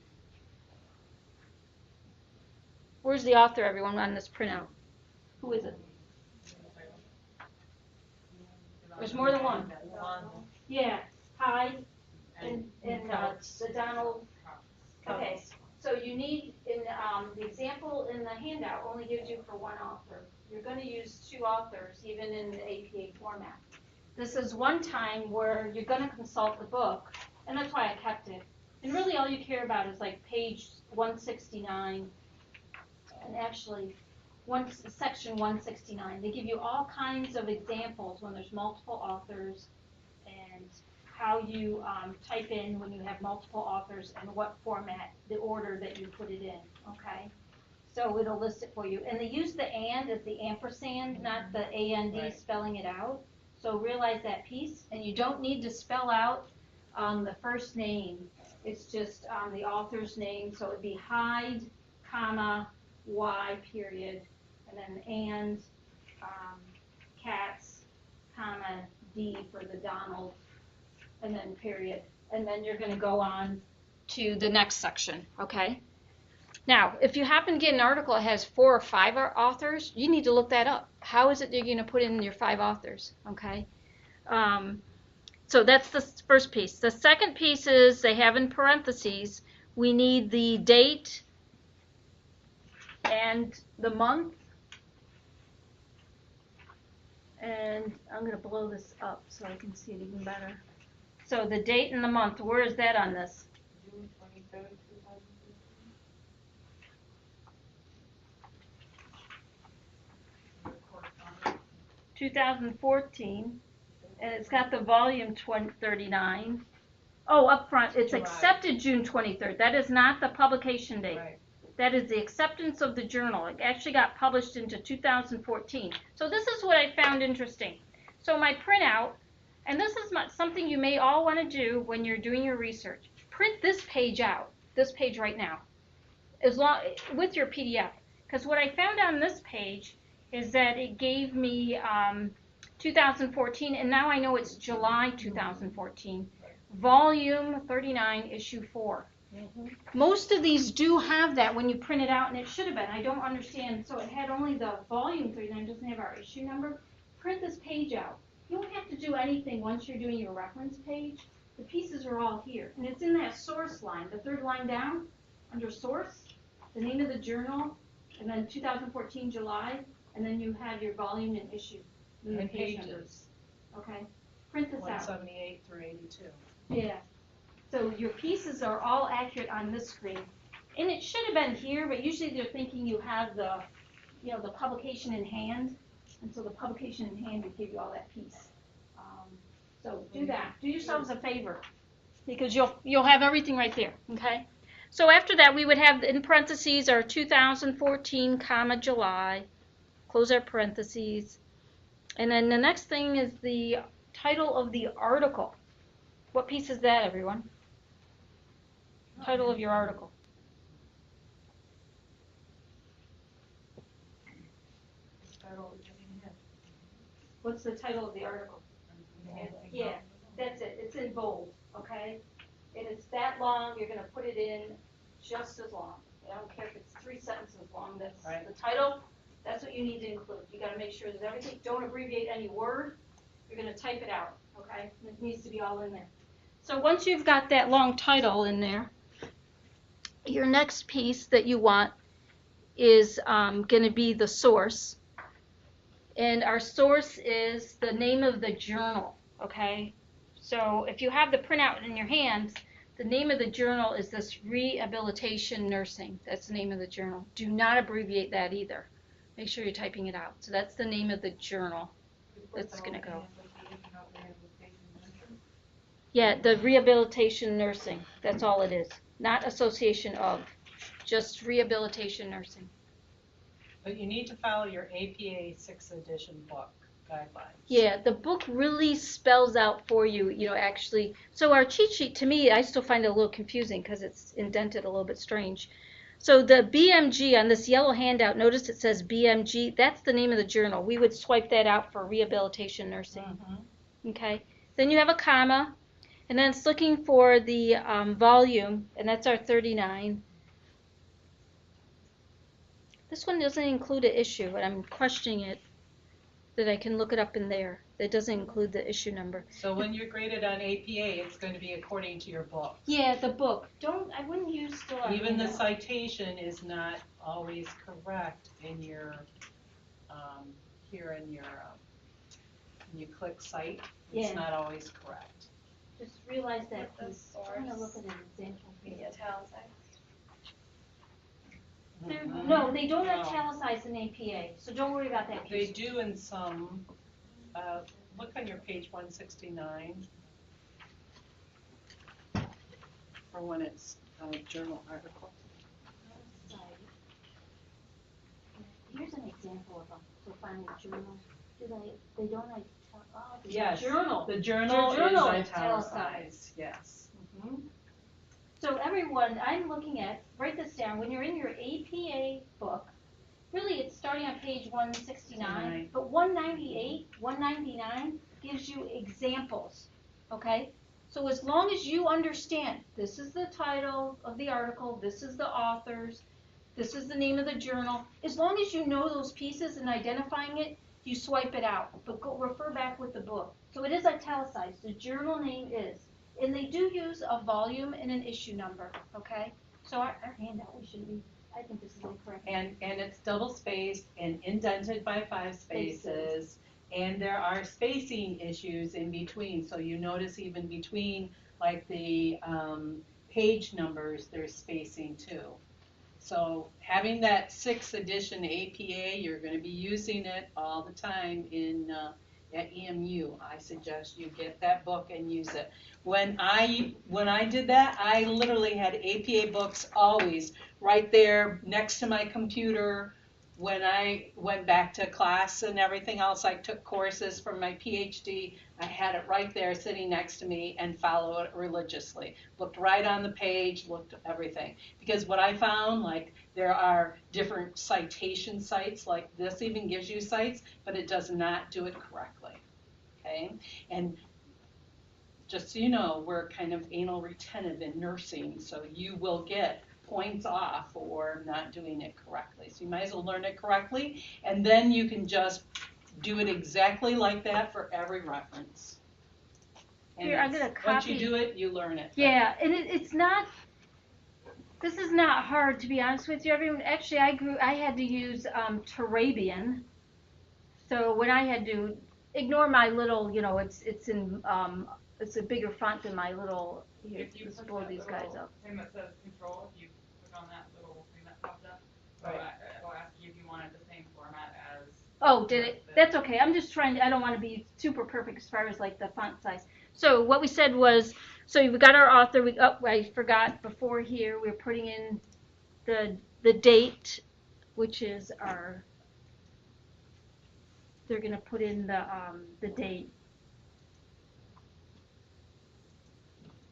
Where's the author, everyone, on this printout? Who is it? There's more than one. Yeah, Hyde and the Donald. Okay, so you need, in the example in the handout only gives you for one author. You're going to use 2 authors, even in the APA format. This is one time where you're going to consult the book, and that's why I kept it. And really all you care about is like page 169, and actually section 169. They give you all kinds of examples when there's multiple authors and how you type in when you have multiple authors and what format, the order that you put it in, okay? So it'll list it for you. And they use the and as the ampersand, not the AND right. Spelling it out. So realize that piece. And you don't need to spell out the first name. It's just the author's name. So it would be Hyde, comma, Y, period, and then Katz, comma, D for the Donald, and then period. And then you're going to go on to the next section, okay? Now, if you happen to get an article that has 4 or 5 authors, you need to look that up. How is it you're going to put in your 5 authors, okay? So that's the first piece. The second piece is they have in parentheses, we need the date and the month. And I'm going to blow this up so I can see it even better. So the date and the month, where is that on this? June 23rd, 2014, and it's got the volume 39. Oh, up front, it's July. Accepted June 23rd. That is not the publication date. Right. That is the acceptance of the journal. It actually got published into 2014. So this is what I found interesting. So my printout, And this is something you may all want to do when you're doing your research. Print this page out, this page right now, as long with your PDF. Because what I found on this page is that it gave me 2014, and now I know it's July 2014, volume 39, issue 4. Most of these do have that when you print it out, and it should have been. I don't understand. So it had only the volume 39, doesn't have our issue number. Print this page out. You don't have to do anything once you're doing your reference page. The pieces are all here, and it's in that source line, the third line down, under source, the name of the journal, and then 2014 July, and then you have your volume and issue. And the page numbers. Okay? Print this out. 178 through 82. Yeah. So your pieces are all accurate on this screen. And it should have been here, but usually they're thinking you have the, the publication in hand. And so the publication in hand would give you all that piece. So do that. Do yourselves a favor, because you'll have everything right there. Okay? So after that, we would have in parentheses our 2014, comma, July. Close our parentheses. And then the next thing is the title of the article. What piece is that, everyone? Title of your article. What's the title of the article? Yeah, that's it. It's in bold, okay? And it's that long. You're going to put it in just as long. I don't care if it's 3 sentences long. That's right. The title. That's what you need to include. You got to make sure that everything. Don't abbreviate any word. You're going to type it out, okay? It needs to be all in there. So once you've got that long title in there, your next piece that you want is going to be the source. And our source is the name of the journal, okay? So if you have the printout in your hands, the name of the journal is this Rehabilitation Nursing. That's the name of the journal. Do not abbreviate that either. Make sure you're typing it out. So that's the name of the journal that's going to go. Yeah, the Rehabilitation Nursing. That's all it is. Not association of, just Rehabilitation Nursing. But you need to follow your APA 6th edition book guidelines. Yeah, the book really spells out for you, actually. So our cheat sheet, to me, I still find it a little confusing because it's indented a little bit strange. So the BMG on this yellow handout, notice it says BMG. That's the name of the journal. We would swipe that out for Rehabilitation Nursing. Mm-hmm. Okay. Then you have a comma. And then it's looking for the volume, and that's our 39. This one doesn't include an issue, but I'm questioning it that I can look it up in there. It doesn't include the issue number. So when you're graded on APA, it's going to be according to your book. Yeah, the book. I wouldn't use still. Even the citation is not always correct in your, here in your, when you click cite, it's not always correct. Just realize that piece. I'm going to look at an example. No, they don't italicize in APA, so don't worry about that piece. They do in some. Look on your page 169 for when it's a journal article. Here's an example of them. So find the journal. They don't yes, journal. The journal is italicized. Yes. Mm-hmm. So everyone, I'm looking at, write this down, when you're in your APA book, really it's starting on page 169, but 198, 199 gives you examples, okay? So as long as you understand, this is the title of the article, this is the authors, this is the name of the journal, as long as you know those pieces and identifying it, you swipe it out, but go refer back with the book. So it is italicized, the journal name is. And they do use a volume and an issue number, okay? So our handout, we should be, I think this is incorrect. And it's double spaced and indented by 5 spaces. And there are spacing issues in between. So you notice even between like the page numbers, there's spacing too. So having that 6th edition APA, you're going to be using it all the time in at EMU. I suggest you get that book and use it. When I did that, I literally had APA books always right there next to my computer, when I went back to class and everything else, I took courses for my PhD. I had it right there sitting next to me and followed it religiously. Looked right on the page, looked at everything. Because what I found, like there are different citation sites, like this even gives you sites, but it does not do it correctly. Okay? And just so you know, we're kind of anal retentive in nursing, so you will get points off for not doing it correctly. So you might as well learn it correctly, and then you can just do it exactly like that for every reference. And Here, I'm gonna once copy. you do it, you learn it. Yeah, and it's not. This is not hard, to be honest with you. Everyone, actually, I had to use Turabian. So when I had to ignore my little, it's a bigger font than my little. Here, If you let's push blow that these guys little up. thing that says control, if you click on that little thing that pops up, Right. it'll ask you if you want it the same format as. Oh, did it? That's okay. I'm just trying. I don't want to be super perfect as far as like the font size. So what we said was, so we got our author. I forgot before here. We're putting in the date, which is our. They're gonna put in the date.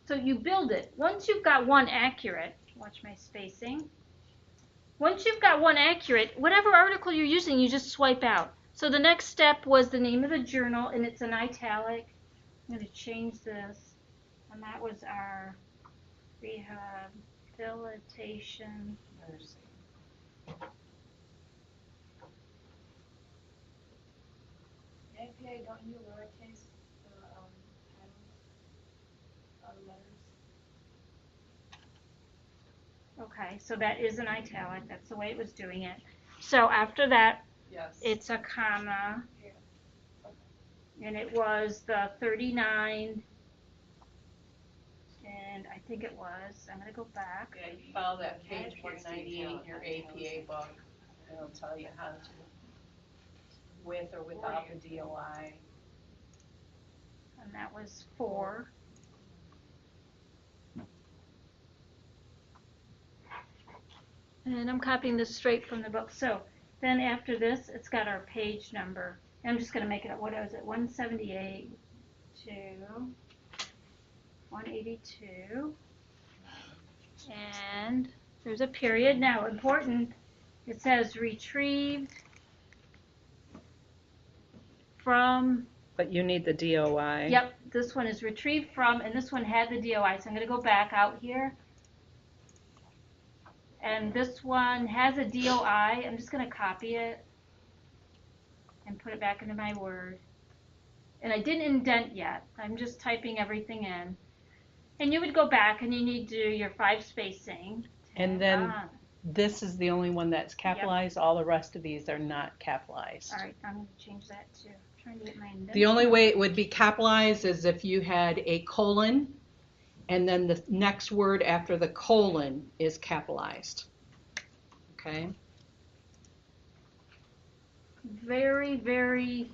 So you build it. Once you've got one accurate, watch my spacing. Once you've got one accurate, whatever article you're using, you just swipe out. So the next step was the name of the journal, and it's an italic. I'm going to change this, and that was our rehabilitation Nursing. APA, don't you lowercase the letters? Okay, so that is an italic. That's the way it was doing it. So after that, Yes. it's a comma, and it was the 39, and I think it was. I'm going to go back. Yeah, you follow that page 198 in your APA book. It'll tell you how to, with or without the DOI. And that was 4. And I'm copying this straight from the book. So then after this, it's got our page number. And I'm just going to make it up. What was it? 178 to 182. And there's a period. Now, important, it says retrieved from. But you need the DOI. Yep, this one is retrieved from, and this one had the DOI. So I'm going to go back out here. And this one has a DOI. I'm just going to copy it and put it back into my Word. And I didn't indent yet. I'm just typing everything in. And you would go back and you need to do your 5 spacing. And then this is the only one that's capitalized. Yep. All the rest of these are not capitalized. All right, I'm going to change that too. I'm trying to get my indentation. The only way it would be capitalized is if you had a colon and then the next word after the colon is capitalized. Okay? Very, very,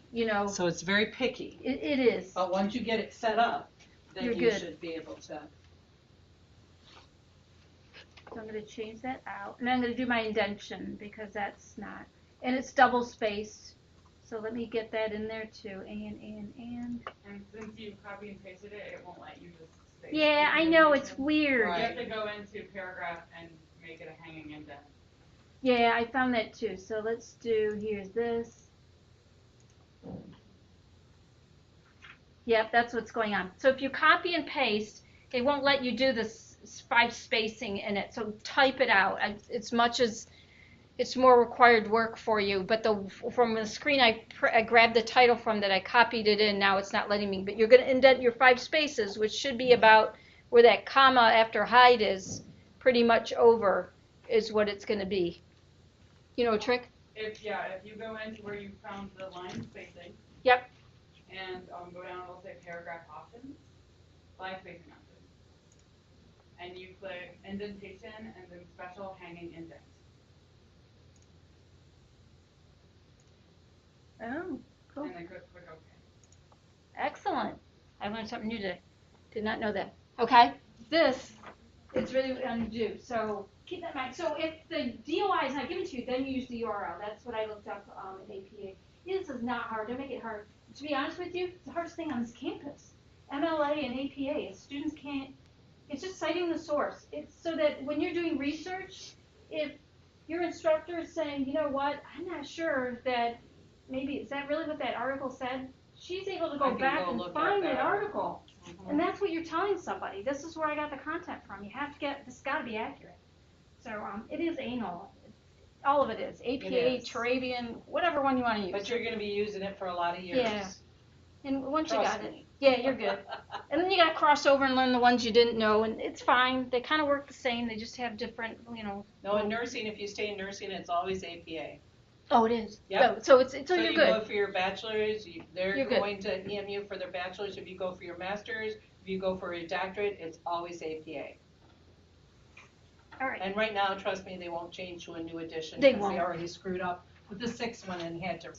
So it's very picky. It is. But once you get it set up, then You're you good. should be able to. So I'm going to change that out. And I'm going to do my indentation because that's not. And it's double spaced. So let me get that in there too. And. And since you copy and pasted it, it won't let you just space. Yeah, I know. It's weird. Right. You have to go into paragraph and make it a hanging indent. Yeah, I found that too. So let's do, here's this. Yep, that's what's going on. So if you copy and paste, it won't let you do this 5 spacing in it. So type it out. As much as it's more required work for you. But from the screen I grabbed the title from that, I copied it in. Now it's not letting me. But you're going to indent your 5 spaces, which should be about where that comma after hide is, pretty much over, is what it's going to be. You know a trick? If you go into where you found the line spacing. Yep. And go down, it'll say paragraph options, line spacing options. And you click indentation and then special hanging indent. Oh, cool. And then click OK. Excellent. I learned something new today. Did not know that. Okay. This is really what I'm going to do. So keep that in mind. So if the DOI is not given to you, then you use the URL. That's what I looked up in APA. This is not hard. Don't make it hard. To be honest with you, it's the hardest thing on this campus. MLA and APA. Students can't. It's just citing the source. It's so that when you're doing research, if your instructor is saying, you know what, I'm not sure that maybe is that really what that article said, she's able to I go can back go and look find at that article. Mhm. And that's what you're telling somebody. This is where I got the content from. You have to get this. Got to be accurate. So it is anal. All of it is. APA, is. Turabian, whatever one you want to use. But you're going to be using it for a lot of years. Yeah. And once you Trust got it, me. yeah, you're good. And then you got to cross over and learn the ones you didn't know, and it's fine. They kind of work the same. They just have different, you know. No, in nursing, if you stay in nursing, it's always APA. Oh, it is. Yep. So So you're you good. go for your bachelor's, they're You're good. going to EMU for their bachelor's. If you go for your master's, if you go for a doctorate, it's always APA. All right. And right now, trust me, they won't change to a new edition They because they won't. already screwed up with the 6th one and had to.